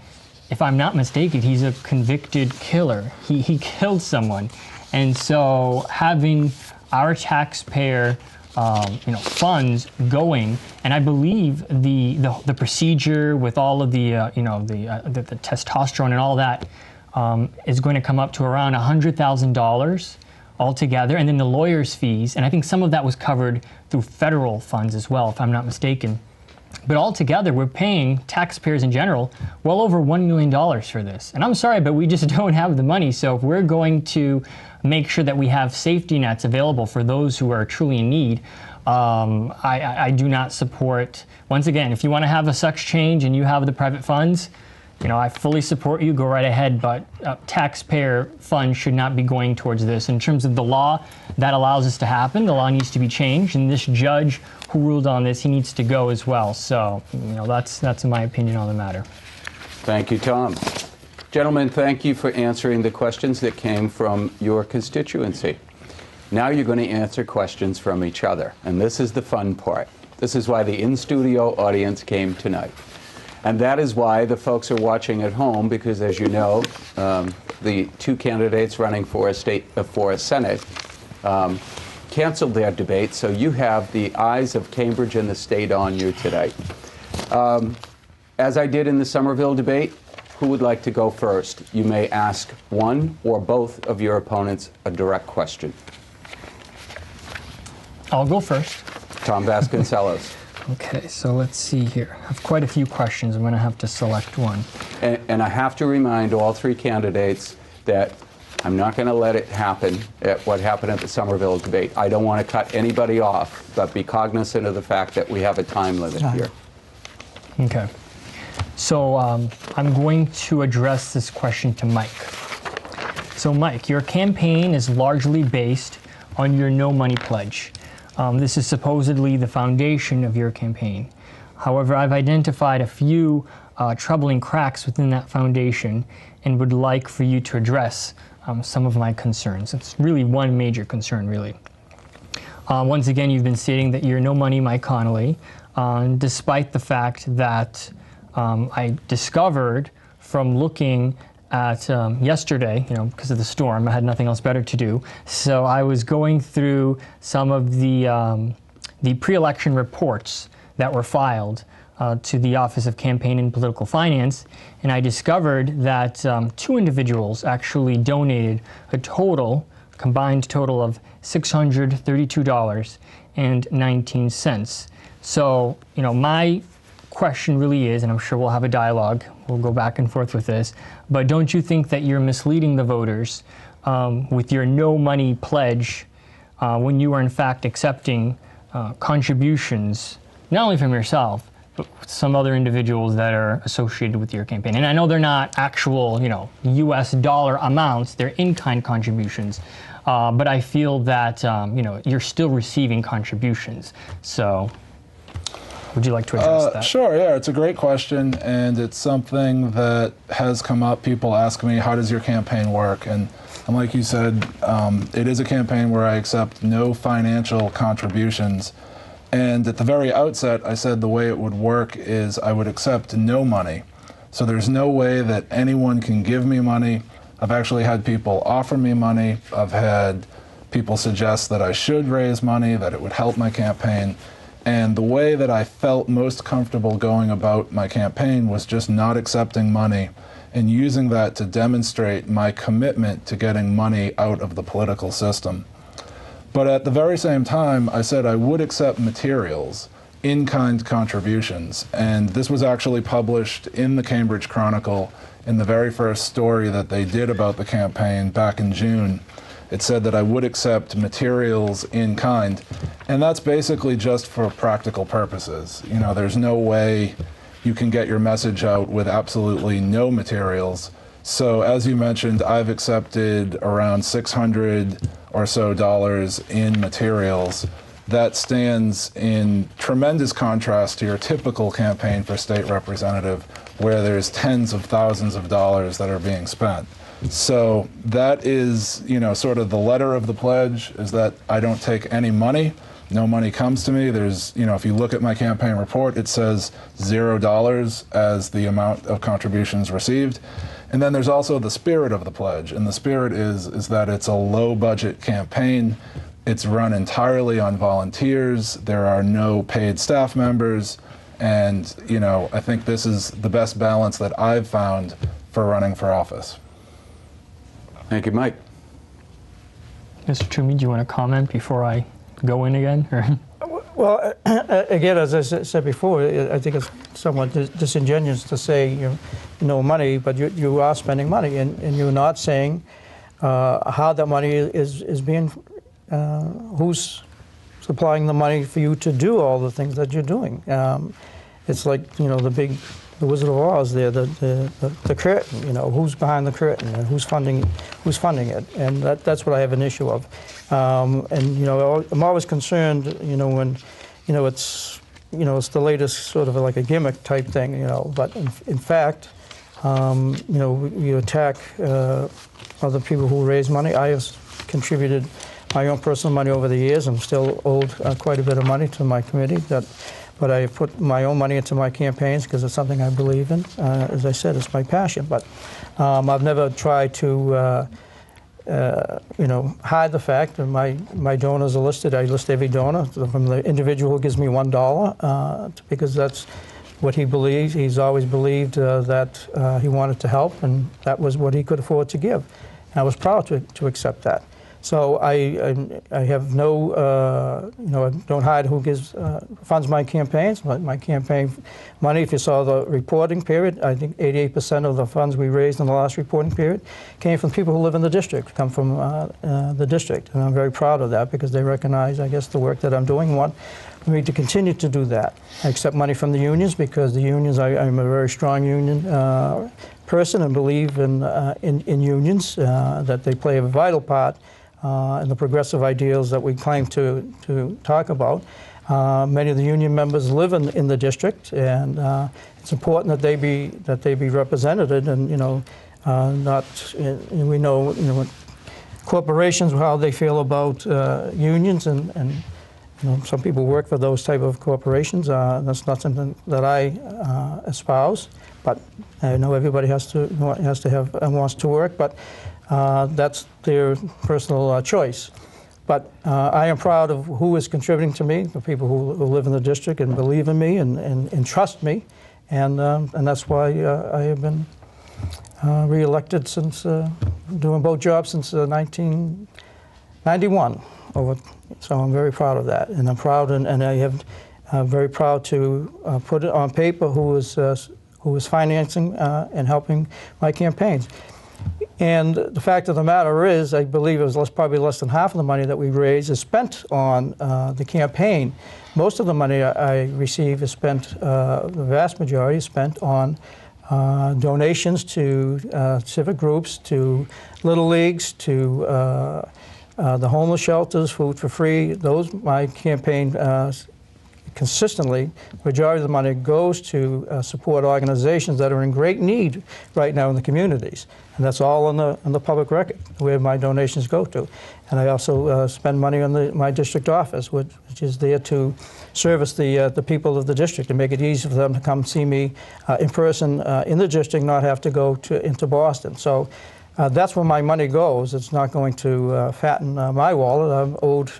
if I'm not mistaken, he's a convicted killer. He killed someone. And so having our taxpayer funds going, and I believe the procedure with all of the testosterone and all that is going to come up to around $100,000 altogether, and then the lawyer's fees, and I think some of that was covered through federal funds as well, if I'm not mistaken. But altogether, we're paying taxpayers in general well over $1 million for this. And I'm sorry, but we just don't have the money. So if we're going to make sure that we have safety nets available for those who are truly in need, I do not support. Once again, if you want to have a sex change and you have the private funds, I fully support you, go right ahead, but taxpayer funds should not be going towards this. In terms of the law that allows this to happen, the law needs to be changed, and this judge who ruled on this, he needs to go as well. So, that's my opinion on the matter. Thank you, Tom. Gentlemen, thank you for answering the questions that came from your constituency. Now you're going to answer questions from each other, and this is the fun part. This is why the in-studio audience came tonight. And that is why the folks are watching at home, because as you know, the two candidates running for a Senate canceled their debate, so you have the eyes of Cambridge and the state on you today. As I did in the Somerville debate, who would like to go first? You may ask one or both of your opponents a direct question. I'll go first. Tom Vasconcellos. Okay, so let's see here. I have quite a few questions. I'm going to have to select one. And I have to remind all three candidates that I'm not going to let it happen at what happened at the Somerville debate. I don't want to cut anybody off, but be cognizant of the fact that we have a time limit here. Okay. So I'm going to address this question to Mike. So Mike, your campaign is largely based on your no money pledge. This is supposedly the foundation of your campaign. However, I've identified a few troubling cracks within that foundation and would like for you to address some of my concerns. It's really one major concern, really. Once again, you've been stating that you're no money Mike Connolly, despite the fact that I discovered from looking at yesterday, because of the storm, I had nothing else better to do. So I was going through some of the pre-election reports that were filed to the Office of Campaign and Political Finance, and I discovered that 2 individuals actually donated a combined total of $632.19. So, my question really is, and I'm sure we'll have a dialogue, we'll go back and forth with this, but don't you think that you're misleading the voters with your no money pledge when you are in fact accepting contributions, not only from yourself, but some other individuals that are associated with your campaign? And I know they're not actual, US dollar amounts, they're in-kind contributions, but I feel that, you're still receiving contributions. So would you like to address that? Sure, yeah, it's a great question, and it's something that has come up. People ask me, how does your campaign work? And like you said, it is a campaign where I accept no financial contributions. And at the very outset, I said the way it would work is I would accept no money. So there's no way that anyone can give me money. I've actually had people offer me money. I've had people suggest that I should raise money, that it would help my campaign. And the way that I felt most comfortable going about my campaign was just not accepting money and using that to demonstrate my commitment to getting money out of the political system. But at the very same time, I said I would accept materials, in-kind contributions. And this was actually published in the Cambridge Chronicle in the very first story that they did about the campaign back in June. It said that I would accept materials in kind. And that's basically just for practical purposes. There's no way you can get your message out with absolutely no materials. So as you mentioned, I've accepted around $600 or so in materials. That stands in tremendous contrast to your typical campaign for state representative, where there's tens of thousands of dollars that are being spent. So that is, sort of the letter of the pledge, is that I don't take any money. No money comes to me. There's, if you look at my campaign report, it says $0 as the amount of contributions received. And then there's also the spirit of the pledge. And the spirit is that it's a low-budget campaign. It's run entirely on volunteers. There are no paid staff members. And, I think this is the best balance that I've found for running for office. Thank you, Mike. Mr. Toomey, do you want to comment before I go in again? Well, again, as I said before, I think it's somewhat disingenuous to say no money, but you are spending money, and you're not saying how that money is being, who's supplying the money for you to do all the things that you're doing. It's like, the Wizard of Oz there, the curtain, who's behind the curtain and who's funding it, and that's what I have an issue of. And I'm always concerned, when it's the latest sort of like a gimmick type thing, but in fact, you attack other people who raise money. I have contributed my own personal money over the years. I'm still owed quite a bit of money to my committee, but I put my own money into my campaigns because it's something I believe in. As I said, it's my passion. But I've never tried to, hide the fact that my donors are listed. I list every donor, from the individual who gives me $1, because that's what he believes. He's always believed that he wanted to help, and that was what he could afford to give. And I was proud to accept that. So I have no, I don't hide who funds my campaigns. My campaign money, if you saw the reporting period, I think 88% of the funds we raised in the last reporting period came from people who live in the district, come from the district. And I'm very proud of that because they recognize, I guess, the work that I'm doing. Want me to continue to do that. I accept money from the unions because the unions, I'm a very strong union person and believe in unions, that they play a vital part in the progressive ideals that we claim to talk about. Many of the union members live in the district, and it's important that they be represented. And we know corporations, how they feel about unions, and some people work for those type of corporations. That's not something that I espouse, but I know everybody has to have and wants to work, but that's their personal choice. But I am proud of who is contributing to me, the people who live in the district and believe in me and trust me, and that's why I have been re-elected since doing both jobs since 1991. So I'm very proud of that, and I'm proud, and I have very proud to put it on paper who was financing and helping my campaigns. And the fact of the matter is, I believe it was probably less than half of the money that we raised is spent on the campaign. Most of the money I receive is spent, the vast majority is spent on donations to civic groups, to little leagues, to the homeless shelters, Food for Free. Those, my campaign consistently, majority of the money goes to support organizations that are in great need right now in the communities. And that's all on the public record, where my donations go to. And I also spend money on my district office, which is there to service the people of the district and make it easy for them to come see me in person in the district, not have to go into Boston. So that's where my money goes. It's not going to fatten my wallet. I'm owed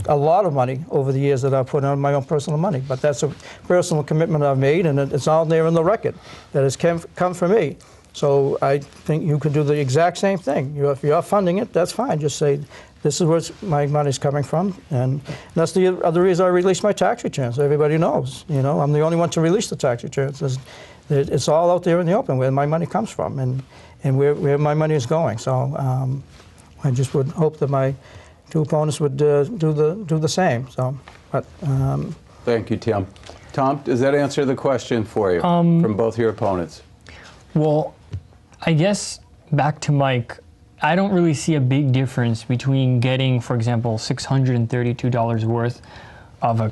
a lot of money over the years that I've put on my own personal money, but that's a personal commitment I've made, and it's all there in the record that has come from me. So I think you could do the exact same thing. If you're funding it, that's fine. Just say, this is where my money's coming from, and that's the other reason I released my tax returns. So everybody knows, I'm the only one to release the tax returns. It's all out there in the open where my money comes from and where my money is going. So I just would hope that my two opponents would do the same. So, but thank you, Tim. Tom, does that answer the question for you from both your opponents? Well, I guess back to Mike, I don't really see a big difference between getting, for example, $632 worth of a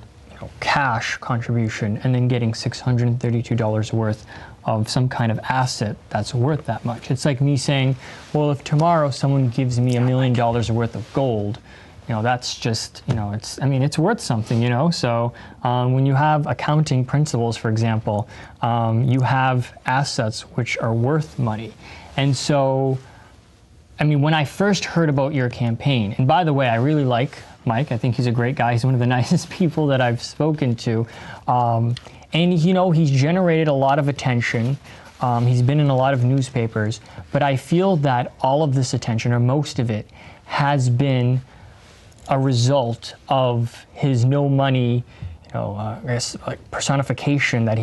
cash contribution and then getting $632 worth of some kind of asset that's worth that much. It's like me saying, well, if tomorrow someone gives me $1 million worth of gold, that's just, it's worth something, So when you have accounting principles, for example, you have assets which are worth money. And so, when I first heard about your campaign, and by the way, I really like Mike. I think he's a great guy. He's one of the nicest people that I've spoken to. And he's generated a lot of attention. He's been in a lot of newspapers, but I feel that all of this attention, or most of it, has been a result of his no money, I guess, like personification that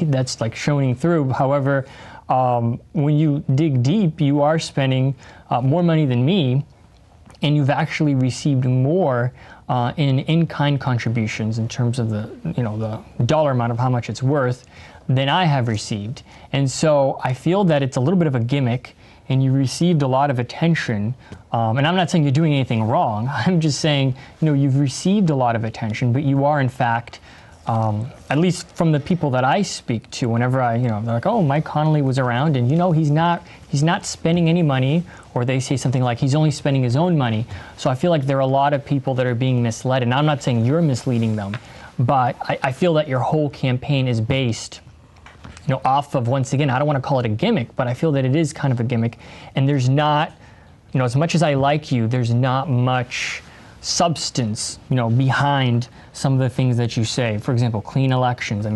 that's like showing through. However, when you dig deep, you are spending more money than me, and you've actually received more in-kind contributions in terms of the dollar amount of how much it's worth than I have received. And so I feel that it's a little bit of a gimmick, and you received a lot of attention. And I'm not saying you're doing anything wrong. I'm just saying, you've received a lot of attention, but you are in fact, at least from the people that I speak to, whenever they're like, oh, Mike Connolly was around, and he's not spending any money, or they say something like he's only spending his own money. So I feel like there are a lot of people that are being misled, and I'm not saying you're misleading them, but I feel that your whole campaign is based off of, once again, I don't want to call it a gimmick, but I feel that it is kind of a gimmick, and there's not, as much as I like you, there's not much substance, behind some of the things that you say. For example, clean elections.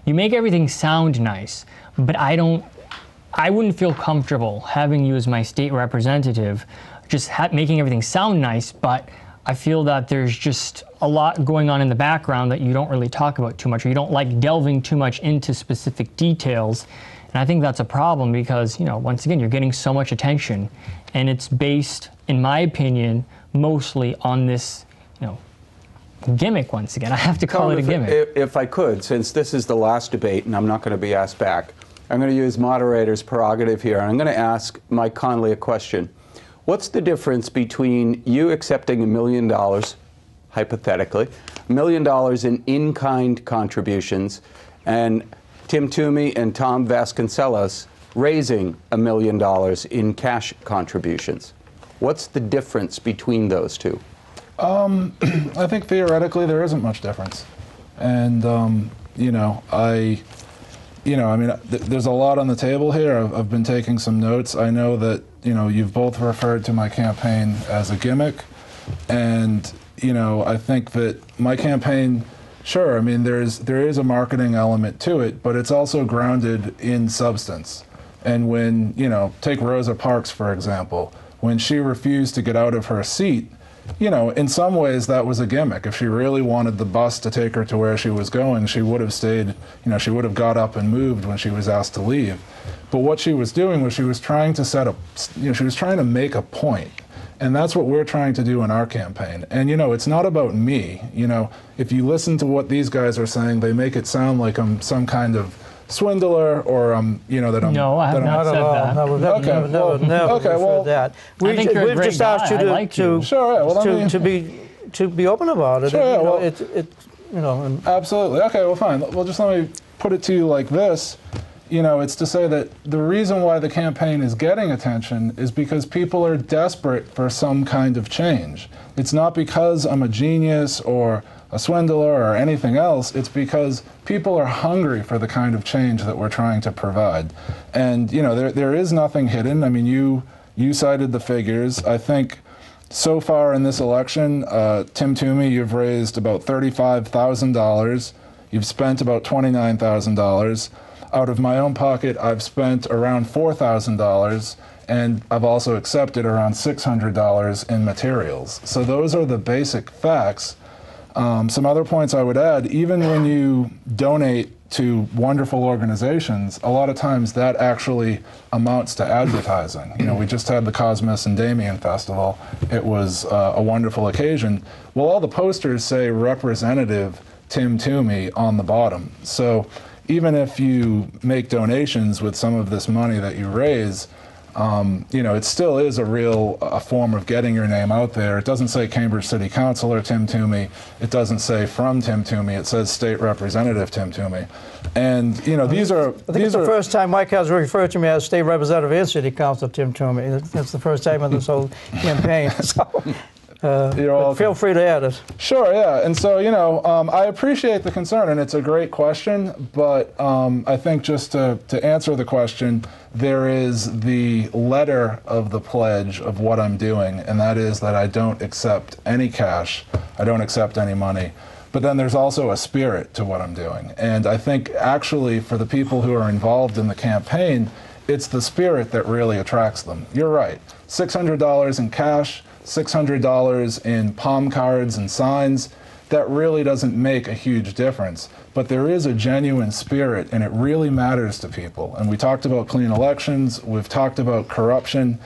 You make everything sound nice, but I wouldn't feel comfortable having you as my state representative, just making everything sound nice, but I feel that there's just a lot going on in the background that you don't really talk about too much, or you don't like delving too much into specific details. And I think that's a problem because, once again, you're getting so much attention, and it's based, in my opinion, mostly on this, gimmick. Once again, I have to call it a gimmick. If I could, since this is the last debate and I'm not going to be asked back, I'm going to use moderator's prerogative here, and I'm going to ask Mike Connolly a question. What's the difference between you accepting $1 million, hypothetically, $1 million in-kind contributions, and Tim Toomey and Tom Vasconcelos raising $1 million in cash contributions. What's the difference between those two? I think theoretically there isn't much difference. And, you know, I mean, there's a lot on the table here. I've been taking some notes. I know that, you know, you've both referred to my campaign as a gimmick. And, you know, I think that my campaign, sure, I mean, there is a marketing element to it, but it's also grounded in substance. And when, you know, take Rosa Parks, for example, when she refused to get out of her seat, you know, in some ways that was a gimmick. If she really wanted the bus to take her to where she was going, she would have stayed, you know, she would have got up and moved when she was asked to leave. But what she was doing was she was trying to set up, you know, she was trying to make a point. And that's what we're trying to do in our campaign. And, you know, it's not about me. You know, if you listen to what these guys are saying, they make it sound like I'm some kind of swindler, or you know, that I'm. No, I have not said that. No, we've never referred that. I think you're a great just asked you guy. I like you. Sure, yeah, well, to be open about it. Sure, yeah, well, you know. Absolutely. Okay, well, fine. Well, just let me put it to you like this. You know, it's to say that the reason why the campaign is getting attention is because people are desperate for some kind of change. It's not because I'm a genius or a swindler or anything else. It's because people are hungry for the kind of change that we're trying to provide. And, you know, there is nothing hidden. I mean, you cited the figures. I think so far in this election, Tim Toomey, you've raised about $35,000. You've spent about $29,000. Out of my own pocket, I've spent around $4,000, and I've also accepted around $600 in materials. So those are the basic facts. Some other points I would add, even when you donate to wonderful organizations, a lot of times that actually amounts to advertising. You know, we just had the Cosmos and Damien Festival. It was a wonderful occasion. Well, all the posters say Representative Tim Toomey on the bottom. So even if you make donations with some of this money that you raise, you know, it still is a form of getting your name out there. It doesn't say Cambridge City Councilor Tim Toomey. It doesn't say from Tim Toomey. It says State Representative Tim Toomey. And, you know, these are... I think it's the first time Mike has referred to me as State Representative and City Councilor Tim Toomey. That's the first time in this whole campaign. So, feel free to add it. Sure, yeah. And so, you know, I appreciate the concern, and it's a great question, but I think just to answer the question, there is the letter of the pledge of what I'm doing, and that is that I don't accept any cash, I don't accept any money. But then there's also a spirit to what I'm doing. And I think actually for the people who are involved in the campaign, it's the spirit that really attracts them. You're right, $600 in cash, $600 in palm cards and signs, that really doesn't make a huge difference. But there is a genuine spirit, and it really matters to people. And we talked about clean elections, we've talked about corruption,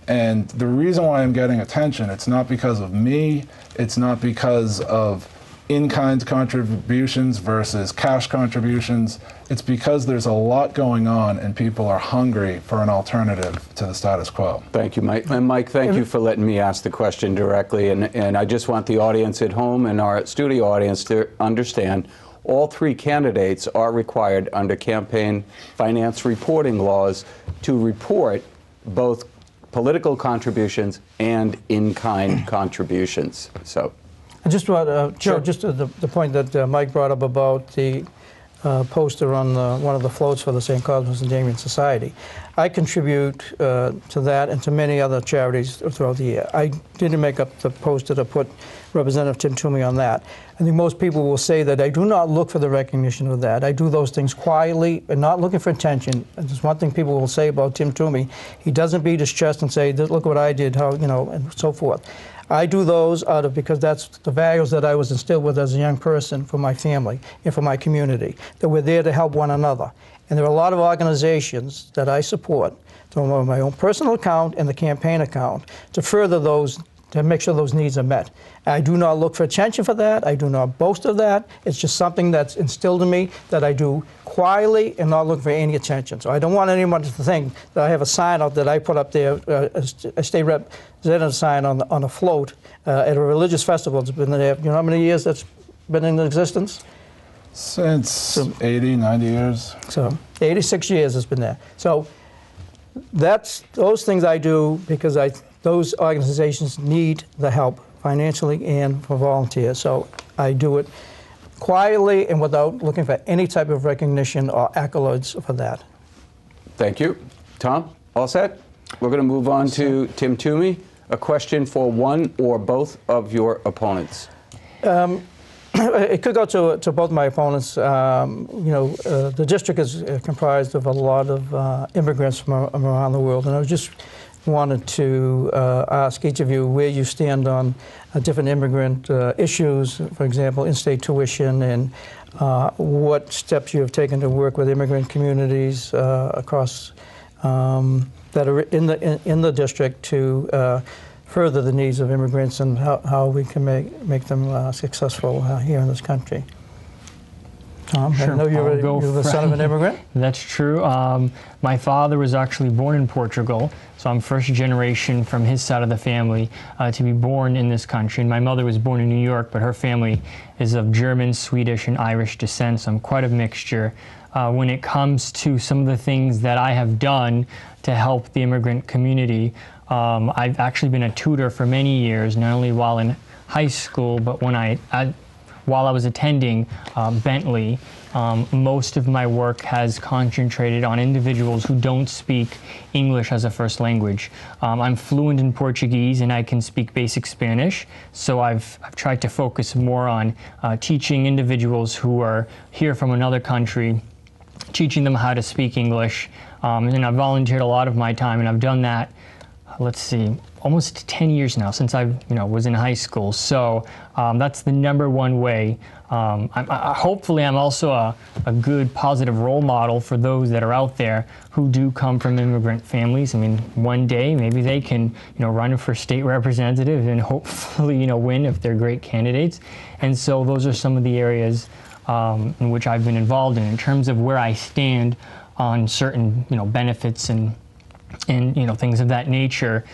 and the reason why I'm getting attention, it's not because of me, it's not because of in-kind contributions versus cash contributions. It's because there's a lot going on and people are hungry for an alternative to the status quo. Thank you, Mike. And Mike, thank you for letting me ask the question directly. And I just want the audience at home and our studio audience to understand all three candidates are required under campaign finance reporting laws to report both political contributions and in-kind contributions. So. I just want, Joe, Sure. just the point that Mike brought up about the poster on one of the floats for the St. Cosmos and Damien Society. I contribute to that and to many other charities throughout the year. I didn't make up the poster to put Representative Tim Toomey on that. I think most people will say that I do not look for the recognition of that. I do those things quietly and not looking for attention. And there's one thing people will say about Tim Toomey. He doesn't beat his chest and say, look what I did, how, you know, and so forth. I do those because that's the values that I was instilled with as a young person for my family and for my community, that we're there to help one another. And there are a lot of organizations that I support, from my own personal account and the campaign account, to further those to make sure those needs are met. I do not look for attention for that. I do not boast of that. It's just something that's instilled in me that I do quietly and not looking for any attention. So I don't want anyone to think that I have a sign out that I put up there, a state representative sign on a float at a religious festival. It's been there. You know how many years that's been in existence? Since 80, 90 years. So 86 years it's been there. So those things I do because those organizations need the help financially and for volunteers. So I do it quietly and without looking for any type of recognition or accolades for that. Thank you. Tom, all set? We're going to move on to Tim Toomey. A question for one or both of your opponents. It could go to both my opponents. The district is comprised of a lot of immigrants from around the world, and I just wanted to ask each of you where you stand on different immigrant issues, for example, in-state tuition, and what steps you have taken to work with immigrant communities across that are in the district to further the needs of immigrants and how we can make them successful here in this country. Tom, Sure. I know you're the son of an immigrant. That's true. My father was actually born in Portugal, so I'm first generation from his side of the family to be born in this country. And my mother was born in New York, but her family is of German, Swedish, and Irish descent, so I'm quite a mixture. When it comes to some of the things that I have done to help the immigrant community, I've actually been a tutor for many years, not only while in high school, but while I was attending Bentley. Most of my work has concentrated on individuals who don't speak English as a first language. I'm fluent in Portuguese and I can speak basic Spanish, so I've tried to focus more on teaching individuals who are here from another country, teaching them how to speak English. And I've volunteered a lot of my time, and I've done that, let's see, almost 10 years now since I was in high school. So that's the #1 way. Hopefully I'm also a good positive role model for those that are out there who do come from immigrant families. I mean, one day maybe they can run for state representative and hopefully win if they're great candidates. And so those are some of the areas in which I've been involved in terms of where I stand on certain benefits and things of that nature.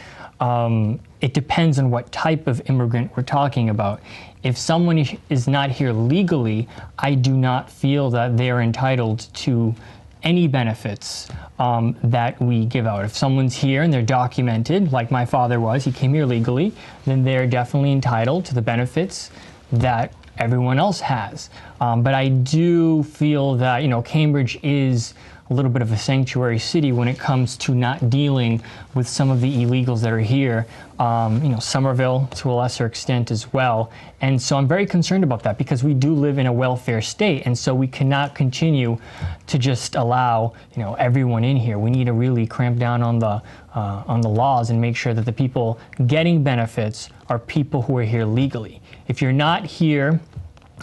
It depends on what type of immigrant we're talking about. If someone is not here legally, I do not feel that they're entitled to any benefits that we give out. If someone's here and they're documented, like my father was, he came here legally, then they're definitely entitled to the benefits that everyone else has. But I do feel that Cambridge is a little bit of a sanctuary city when it comes to not dealing with some of the illegals that are here. Somerville to a lesser extent as well. And so I'm very concerned about that because we do live in a welfare state, and so we cannot continue to just allow everyone in here. We need to really cramp down on the laws and make sure that the people getting benefits are people who are here legally. If you're not here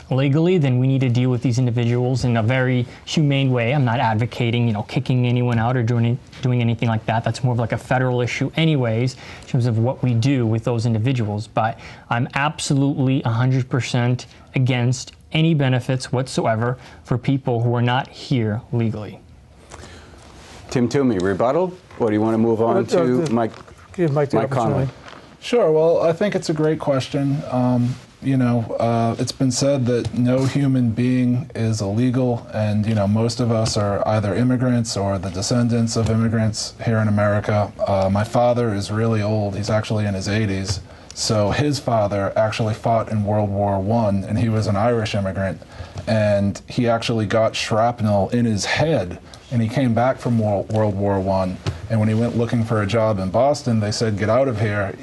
legally, then we need to deal with these individuals in a very humane way. I'm not advocating, kicking anyone out or doing anything like that. That's more of like a federal issue anyways, in terms of what we do with those individuals. But I'm absolutely 100% against any benefits whatsoever for people who are not here legally. Tim Toomey, rebuttal? Or do you want to move on to Mike Conley? Sure. Well, I think it's a great question. It's been said that no human being is illegal, and most of us are either immigrants or the descendants of immigrants here in America. My father is really old. He's actually in his 80s. So his father actually fought in World War I, and he was an Irish immigrant, and he actually got shrapnel in his head, and he came back from World War I, and when he went looking for a job in Boston, they said, get out of here,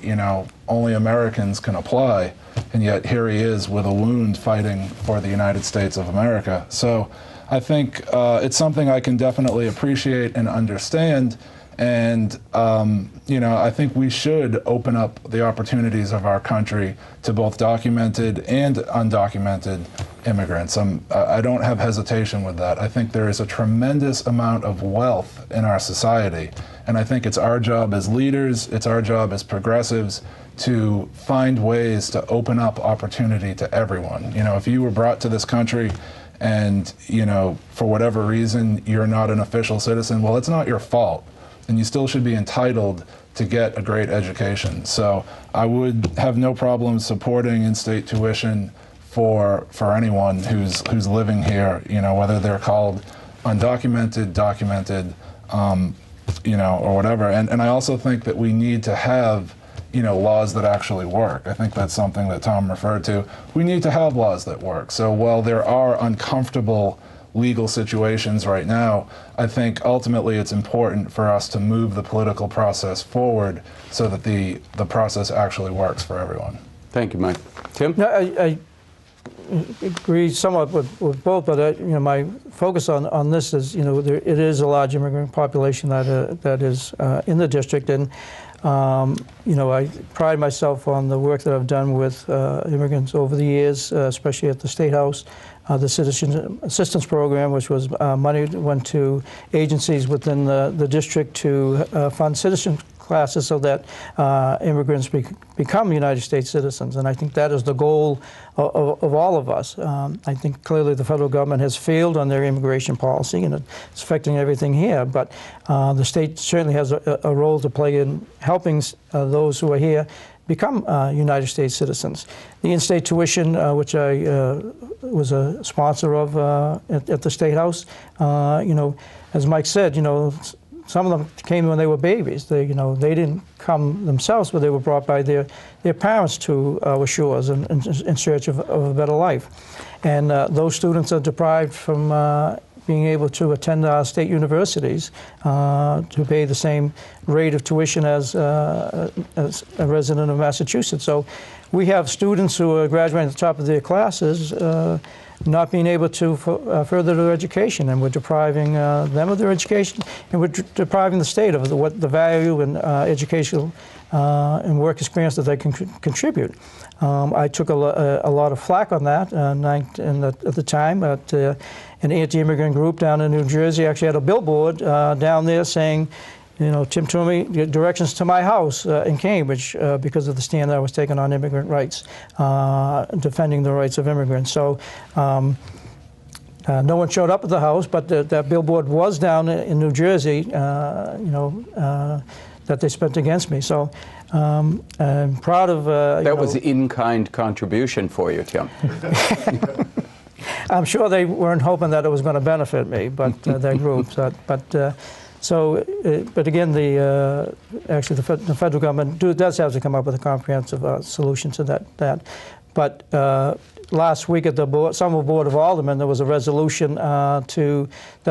only Americans can apply. And yet here he is with a wound fighting for the United States of America. So I think it's something I can definitely appreciate and understand. And, I think we should open up the opportunities of our country to both documented and undocumented immigrants. I don't have hesitation with that. I think there is a tremendous amount of wealth in our society. And I think it's our job as leaders, it's our job as progressives to find ways to open up opportunity to everyone. You know, if you were brought to this country and, you know, for whatever reason you're not an official citizen, well, it's not your fault, and you still should be entitled to get a great education. So I would have no problem supporting in-state tuition for anyone who's living here, you know, whether they're called undocumented, documented, you know, or whatever. And I also think that we need to have, you know, laws that actually work. I think that's something that Tom referred to. We need to have laws that work. So while there are uncomfortable legal situations right now, I think ultimately it's important for us to move the political process forward so that the process actually works for everyone. Thank you, Mike. Tim? No, I agree somewhat with both, but you know, my focus on this is, you know, it is a large immigrant population that is in the district, and you know, I pride myself on the work that I've done with immigrants over the years, especially at the State House. The Citizen Assistance Program, which was money that went to agencies within the district to fund citizen classes so that immigrants become United States citizens. And I think that is the goal of all of us. I think clearly the federal government has failed on their immigration policy, and it's affecting everything here. But the state certainly has a role to play in helping those who are here become United States citizens. The in-state tuition, which I was a sponsor of at the State House, you know, as Mike said, you know, some of them came when they were babies. They, you know, they didn't come themselves, but they were brought by their parents to our shores in search of a better life. And those students are deprived from being able to attend our state universities to pay the same rate of tuition as a resident of Massachusetts. So we have students who are graduating at the top of their classes not being able to further their education, and we're depriving them of their education, and we're depriving the state of what the value and educational and work experience that they can contribute. I took a lot of flack on that at the time. An anti-immigrant group down in New Jersey actually had a billboard down there saying, you know, Tim Toomey, directions to my house in Cambridge because of the stand that I was taking on immigrant rights, defending the rights of immigrants. So no one showed up at the house, but that billboard was down in New Jersey, you know, that they spent against me. So I'm proud of... that was an in-kind contribution for you, Tim. I'm sure they weren't hoping that it was going to benefit me, but that group. But again, actually the federal government does have to come up with a comprehensive solution to that. But last week at the Summer Board of Aldermen, there was a resolution that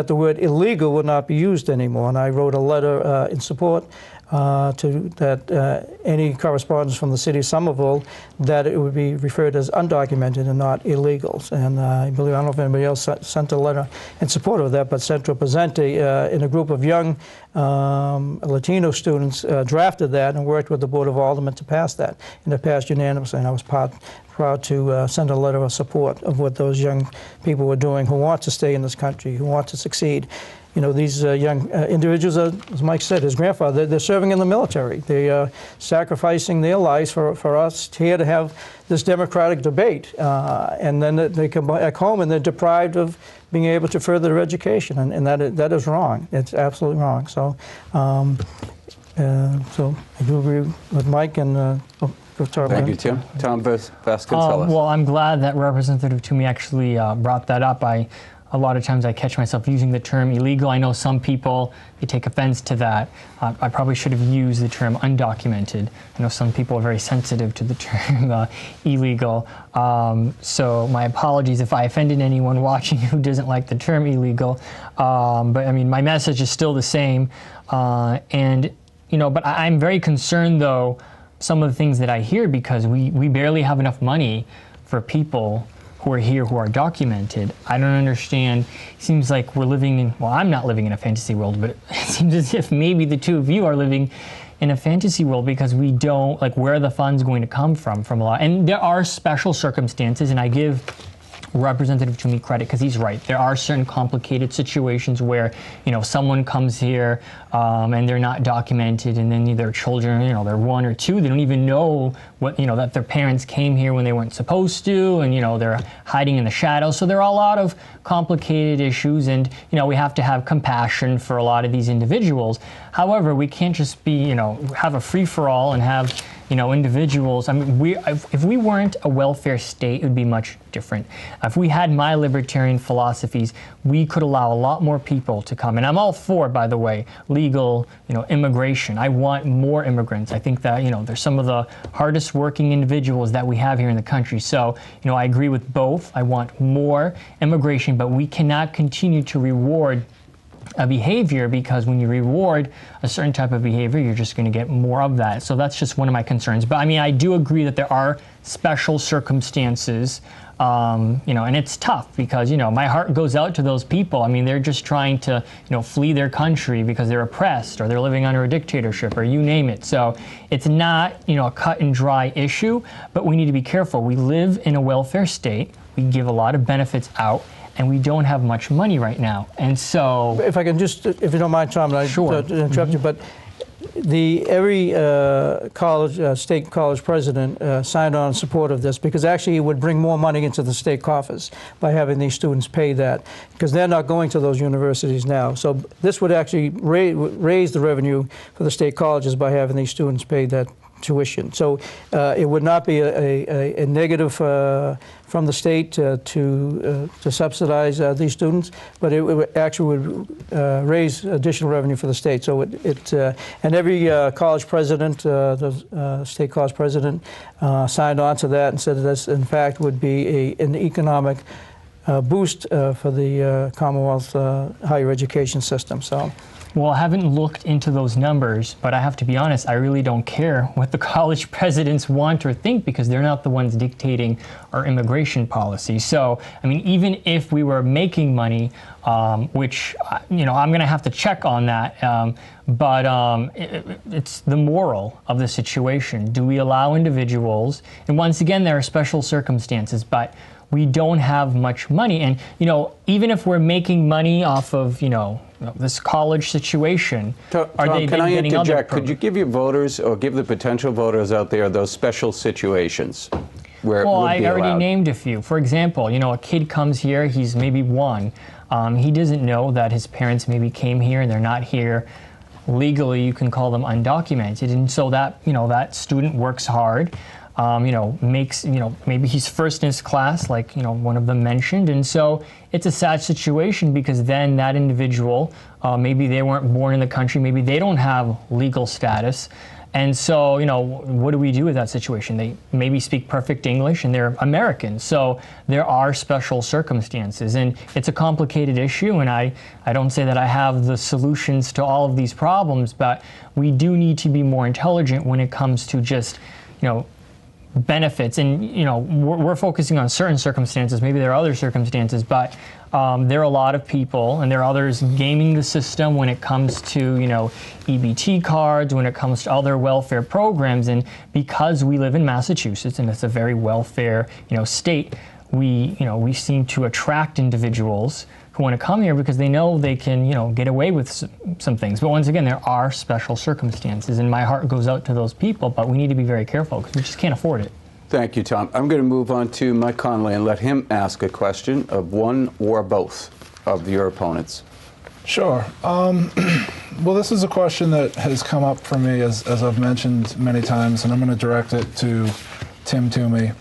the word illegal would not be used anymore, and I wrote a letter in support any correspondence from the city of Somerville that it would be referred as undocumented and not illegals. And I don't know if anybody else sent a letter in support of that, but Central Presente in a group of young Latino students drafted that and worked with the Board of Aldermen to pass that. And it passed unanimously, and I was proud to send a letter of support of what those young people were doing who want to stay in this country, who want to succeed. You know, these young individuals, as Mike said, his grandfather, they're serving in the military. They are sacrificing their lives for us here to have this democratic debate. And then they come back home and they're deprived of being able to further their education. And that is wrong. It's absolutely wrong. So, so I do agree with Mike and thank you, Tim. Tom Vasconcellos. Well, I'm glad that Representative Toomey actually brought that up. A lot of times I catch myself using the term illegal. I know some people, they take offense to that. I probably should have used the term undocumented. I know some people are very sensitive to the term illegal. So my apologies if I offended anyone watching who doesn't like the term illegal. But I mean, my message is still the same. And, you know, but I'm very concerned though, some of the things that I hear, because we barely have enough money for people who are here, who are documented. I don't understand. It seems like we're living in, well, I'm not living in a fantasy world, but it seems as if maybe the two of you are living in a fantasy world, because we don't, like, where are the funds going to come from a lot? And there are special circumstances, and I give Representative Toomey credit, because he's right. There are certain complicated situations where, someone comes here and they're not documented, and then their children, they're 1 or 2, they don't even know what, that their parents came here when they weren't supposed to, and, they're hiding in the shadows. So there are a lot of complicated issues, and, we have to have compassion for a lot of these individuals. However, we can't just be, have a free-for-all and have, individuals. I mean, if we weren't a welfare state, it would be much different. If we had my libertarian philosophies, we could allow a lot more people to come. And I'm all for, by the way, legal, immigration. I want more immigrants. I think that, they're some of the hardest working individuals that we have here in the country. So, I agree with both. I want more immigration, but we cannot continue to reward a behavior, because when you reward a certain type of behavior, you're just going to get more of that. So that's just one of my concerns. But I mean, I do agree that there are special circumstances, and it's tough because, my heart goes out to those people. I mean, they're just trying to, flee their country because they're oppressed or they're living under a dictatorship or you name it. So it's not, a cut and dry issue, but we need to be careful. We live in a welfare state. We give a lot of benefits out, and we don't have much money right now. And so, if I can just, if you don't mind, Tom, and I Sure. interrupt you, but every state college president signed on in support of this, because actually it would bring more money into the state coffers by having these students pay that, because they're not going to those universities now. So this would actually raise the revenue for the state colleges by having these students pay that tuition. So it would not be a negative from the state to subsidize these students, but it actually would raise additional revenue for the state. So and every college president, the state college president, signed on to that and said that this, in fact, would be an economic boost for the Commonwealth higher education system. So. Well, I haven't looked into those numbers, but I have to be honest, I really don't care what the college presidents want or think, because they're not the ones dictating our immigration policy. So, I mean, even if we were making money, which, I'm going to have to check on that, but it's the moral of the situation. Do we allow individuals, and once again, there are special circumstances, but we don't have much money. And, even if we're making money off of, this college situation, Tom, are they can I getting other interject? Could you give your voters, or give the potential voters out there, those special situations where it Well, would I be already allowed? named a few. For example, a kid comes here, he's maybe 1. He doesn't know that his parents maybe came here and they're not here legally. You can call them undocumented. And so that, that student works hard. Makes, maybe he's first in his class, like, one of them mentioned. And so it's a sad situation, because then that individual, maybe they weren't born in the country, maybe they don't have legal status. And so, what do we do with that situation? They maybe speak perfect English and they're American. So there are special circumstances, and it's a complicated issue. And I don't say that I have the solutions to all of these problems, but we do need to be more intelligent when it comes to just, benefits. And we're focusing on certain circumstances. Maybe there are other circumstances, but there are a lot of people, and there are others gaming the system when it comes to EBT cards, when it comes to other welfare programs. And because we live in Massachusetts, and it's a very welfare state, we seem to attract individuals who want to come here because they know they can get away with some things. But once again, there are special circumstances, and my heart goes out to those people, but we need to be very careful because we just can't afford it. Thank you, Tom. I'm going to move on to Mike Conley and let him ask a question of one or both of your opponents. Sure. Well, this is a question that has come up for me, as I've mentioned many times, and I'm going to direct it to Tim Toomey.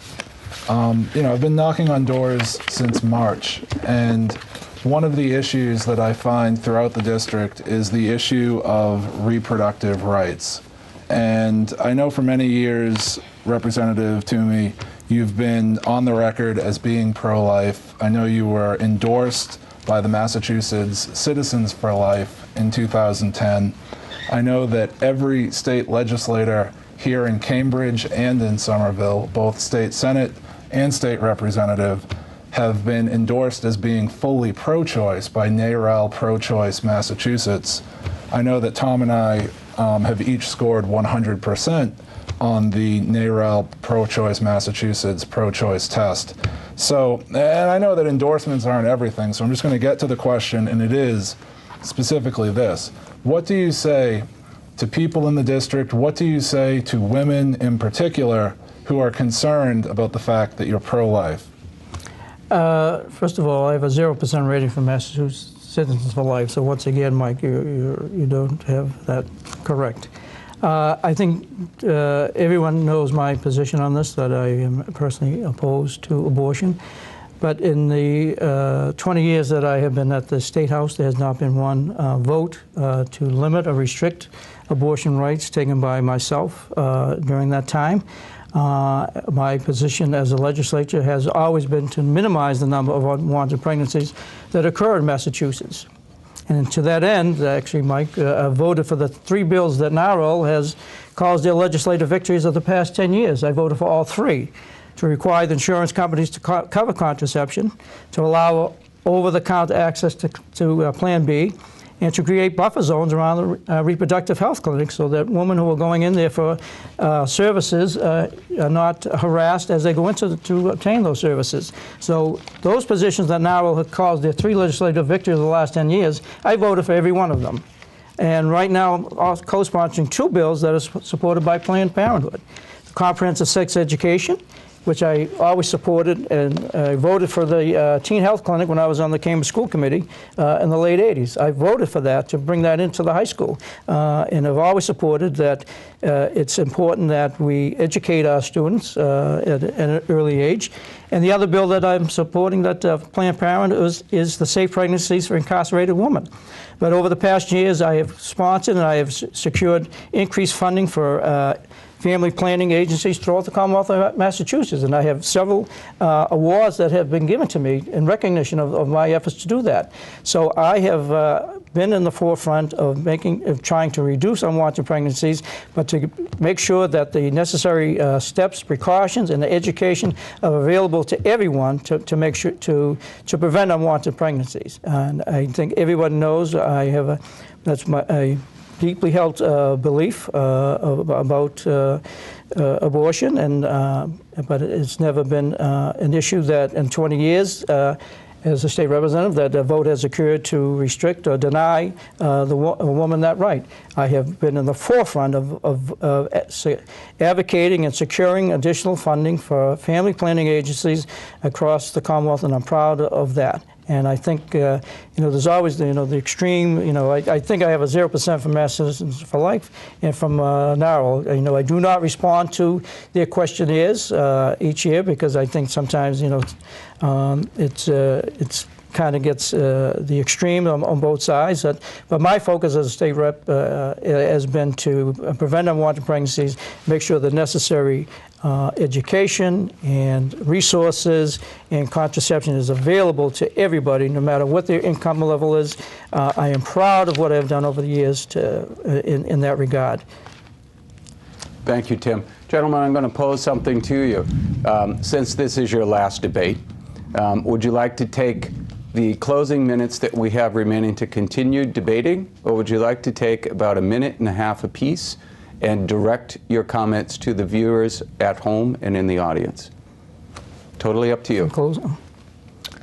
I've been knocking on doors since March, and one of the issues that I find throughout the district is the issue of reproductive rights. And I know for many years, Representative Toomey, you've been on the record as being pro-life. I know you were endorsed by the Massachusetts Citizens for Life in 2010. I know that every state legislator here in Cambridge and in Somerville, both state senate and state representative, have been endorsed as being fully pro-choice by NARAL Pro-Choice Massachusetts. I know that Tom and I have each scored 100% on the NARAL Pro-Choice Massachusetts pro-choice test. So, and I know that endorsements aren't everything, so I'm just going to get to the question, and it is specifically this. What do you say to people in the district? What do you say to women in particular who are concerned about the fact that you're pro-life? First of all, I have a 0% rating for Massachusetts Citizens for Life, so once again, Mike, you don't have that correct. I think everyone knows my position on this, that I am personally opposed to abortion. But in the 20 years that I have been at the State House, there has not been one vote to limit or restrict abortion rights taken by myself during that time. My position as a legislature has always been to minimize the number of unwanted pregnancies that occur in Massachusetts. And to that end, actually, Mike, voted for the 3 bills that NARAL has caused their legislative victories of the past 10 years. I voted for all 3, to require the insurance companies to cover contraception, to allow over-the-counter access to Plan B, and to create buffer zones around the reproductive health clinics so that women who are going in there for services are not harassed as they go into to obtain those services. So those positions that NARAL have caused their 3 legislative victories of the last 10 years, I voted for every one of them. And right now, I'm co-sponsoring 2 bills that are supported by Planned Parenthood. The comprehensive sex education, which I always supported, and I voted for the teen health clinic when I was on the Cambridge School Committee in the late 80s. I voted for that to bring that into the high school. And I've always supported that it's important that we educate our students at an early age. And the other bill that I'm supporting that Planned Parenthood is the safe pregnancies for incarcerated women. But over the past years, I have sponsored and I have secured increased funding for family planning agencies throughout the Commonwealth of Massachusetts, and I have several awards that have been given to me in recognition of my efforts to do that. So I have been in the forefront of trying to reduce unwanted pregnancies, but to make sure that the necessary steps, precautions, and the education are available to everyone to make sure to prevent unwanted pregnancies. And I think everyone knows I have that's my deeply held belief about abortion, and but it's never been an issue that in 20 years as a state representative that a vote has occurred to restrict or deny a woman that right. I have been in the forefront of advocating and securing additional funding for family planning agencies across the Commonwealth, and I'm proud of that. And I think, there's always, the extreme, I think I have a 0% from Mass Citizens for Life and from NARAL. I do not respond to their questionnaires each year because I think sometimes, it's kind of gets the extreme on both sides. But my focus as a state rep has been to prevent unwanted pregnancies, make sure the necessary education and resources and contraception is available to everybody, no matter what their income level is. I am proud of what I've done over the years in that regard. Thank you, Tim. Gentlemen, I'm going to pose something to you. Since this is your last debate, would you like to take the closing minutes that we have remaining to continue debating, or would you like to take about 1.5 minutes apiece and direct your comments to the viewers at home and in the audience? Totally up to you.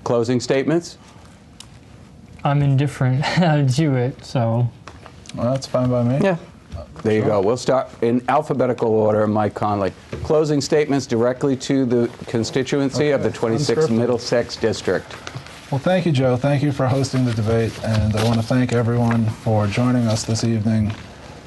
Closing statements? I'm indifferent to it, so. Well, that's fine by me. Yeah. There you go. We'll start in alphabetical order. Mike Conley. Closing statements directly to the constituency of the 26th Middlesex District. Well, thank you, Joe. Thank you for hosting the debate, and I want to thank everyone for joining us this evening.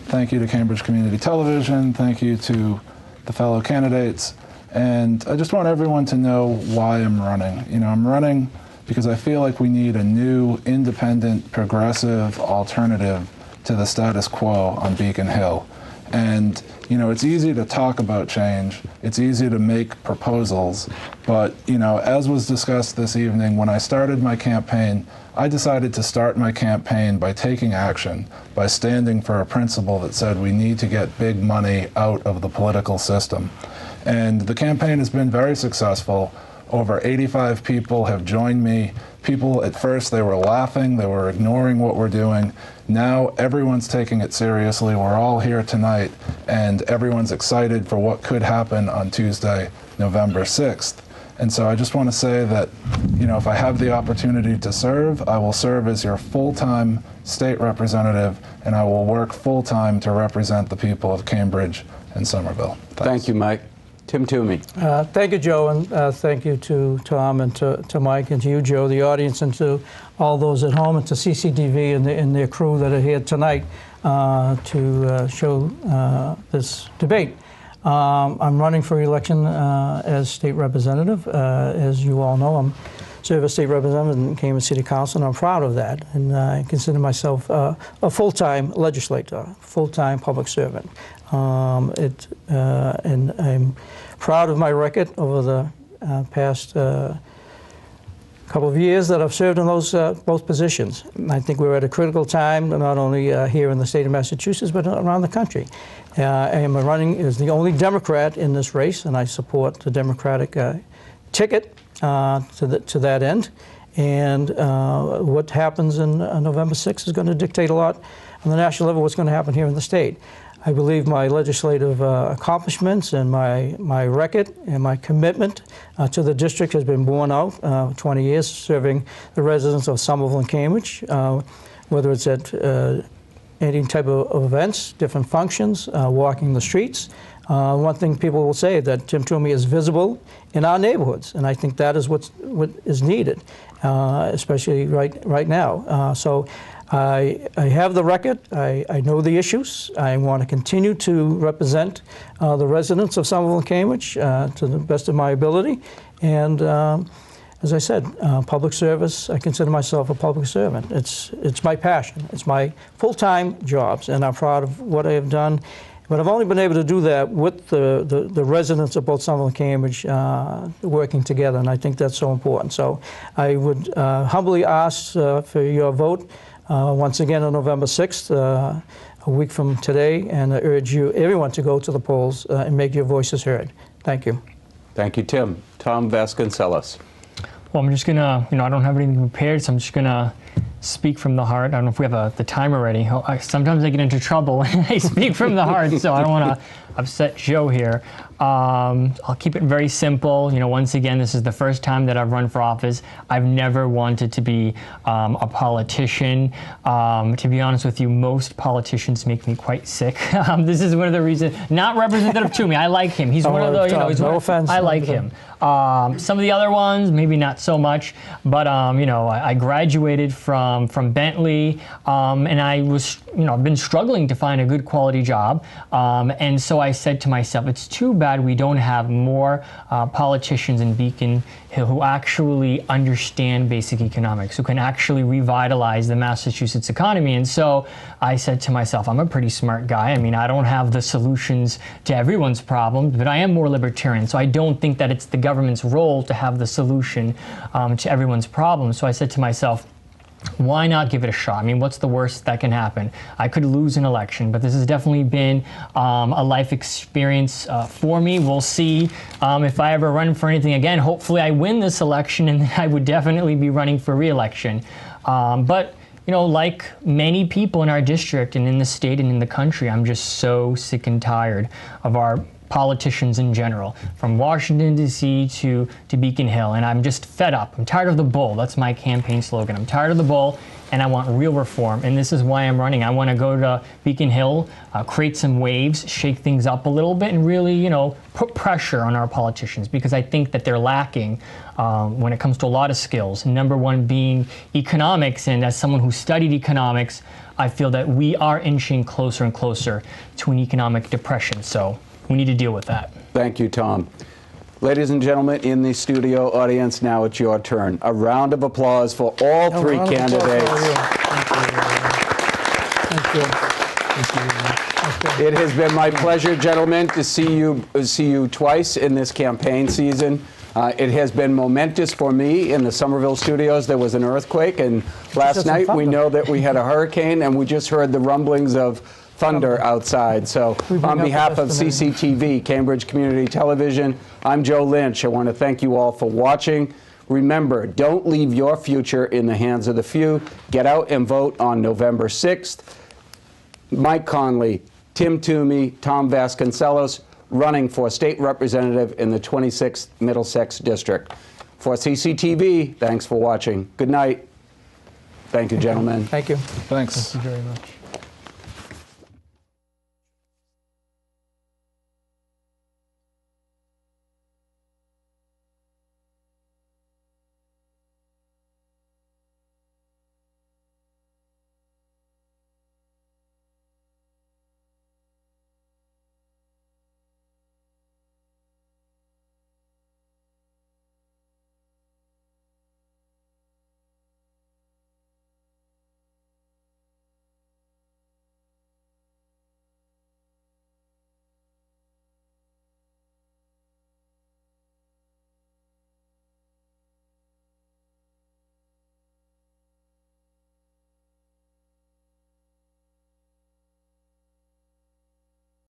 Thank you to Cambridge Community Television. Thank you to the fellow candidates. And I just want everyone to know why I'm running. I'm running because I feel like we need a new, independent, progressive alternative to the status quo on Beacon Hill. And, it's easy to talk about change. It's easy to make proposals. But, as was discussed this evening, when I started my campaign, I decided to start my campaign by taking action, by standing for a principle that said we need to get big money out of the political system. And the campaign has been very successful. Over 85 people have joined me. People, at first, they were laughing, they were ignoring what we're doing. Now everyone's taking it seriously. We're all here tonight, and everyone's excited for what could happen on Tuesday, November 6th. And so I just want to say that, if I have the opportunity to serve, I will serve as your full-time state representative, and I will work full-time to represent the people of Cambridge and Somerville. Thanks. Thank you, Mike. Tim Toomey. Thank you, Joe, and thank you to Tom and to Mike and to you, Joe, the audience, and to all those at home, and to CCTV and their crew that are here tonight to show this debate. I'm running for election as state representative. As you all know, I'm serve as state representative in Cambridge City Council, and I'm proud of that. And I consider myself a full-time legislator, full-time public servant. And I'm proud of my record over the past couple of years that I've served in those both positions. I think we're at a critical time, not only here in the state of Massachusetts, but around the country. I am running as the only Democrat in this race, and I support the Democratic ticket to that end. And what happens in November 6th is going to dictate a lot on the national level what's going to happen here in the state. I believe my legislative accomplishments and my record and my commitment to the district has been borne out. 20 years serving the residents of Somerville and Cambridge, whether it's at any type of events, different functions, walking the streets. One thing people will say that Tim Toomey is visible in our neighborhoods, and I think that is what is needed, especially right now. So I have the record. I know the issues. I want to continue to represent the residents of Somerville and Cambridge to the best of my ability. And as I said, public service, I consider myself a public servant. It's my passion. It's my full-time jobs, and I'm proud of what I have done. But I've only been able to do that with the residents of both Somerville and Cambridge working together, and I think that's so important. So I would humbly ask for your vote once again on November 6th, a week from today, and I urge everyone to go to the polls and make your voices heard. Thank you. Thank you, Tim. Tom Vasconcellos. Well, I'm just gonna, I don't have anything prepared, so I'm just gonna speak from the heart. I don't know if we have the timer ready. Sometimes I get into trouble when I speak from the heart, so I don't want to upset Joe here. I'll keep it very simple. Once again, this is the first time that I've run for office. I've never wanted to be a politician. To be honest with you, most politicians make me quite sick. This is one of the reasons. Not Representative Toomey. I like him. He's one of the. No offense. I like him. Some of the other ones, maybe not so much. But I graduated from Bentley, and I was, I've been struggling to find a good quality job, and so I said to myself, it's too bad we don't have more politicians in Beacon Hill who actually understand basic economics, who can actually revitalize the Massachusetts economy. And so I said to myself, I'm a pretty smart guy. I mean, I don't have the solutions to everyone's problems, but I am more libertarian. So I don't think that it's the government's role to have the solution to everyone's problems. So I said to myself, why not give it a shot? I mean, what's the worst that can happen? I could lose an election, but this has definitely been a life experience for me. We'll see if I ever run for anything again. Hopefully I win this election, and I would definitely be running for re-election. But like many people in our district and in the state and in the country, I'm just so sick and tired of our politicians in general, from Washington, D.C. to Beacon Hill, and I'm just fed up. I'm tired of the bull. That's my campaign slogan. I'm tired of the bull, and I want real reform, and this is why I'm running. I want to go to Beacon Hill, create some waves, shake things up a little bit, and really, put pressure on our politicians, because I think that they're lacking when it comes to a lot of skills. Number one being economics, and as someone who studied economics, I feel that we are inching closer and closer to an economic depression. So we need to deal with that. Thank you, Tom. Ladies and gentlemen, in the studio audience, now it's your turn. A round of applause for all three candidates. Thank you. It has been my pleasure, gentlemen, to see you twice in this campaign season. It has been momentous for me in the Somerville studios. There was an earthquake, and last night we know that we had a hurricane, and we just heard the rumblings of thunder outside. So on behalf of CCTV, Cambridge Community Television, I'm Joe Lynch. I want to thank you all for watching. Remember, don't leave your future in the hands of the few. Get out and vote on November 6th. Mike Conley, Tim Toomey, Tom Vasconcellos, running for state representative in the 26th Middlesex District. For CCTV, thanks for watching. Good night. Thank you, gentlemen. Thank you. Thanks. Thank you very much.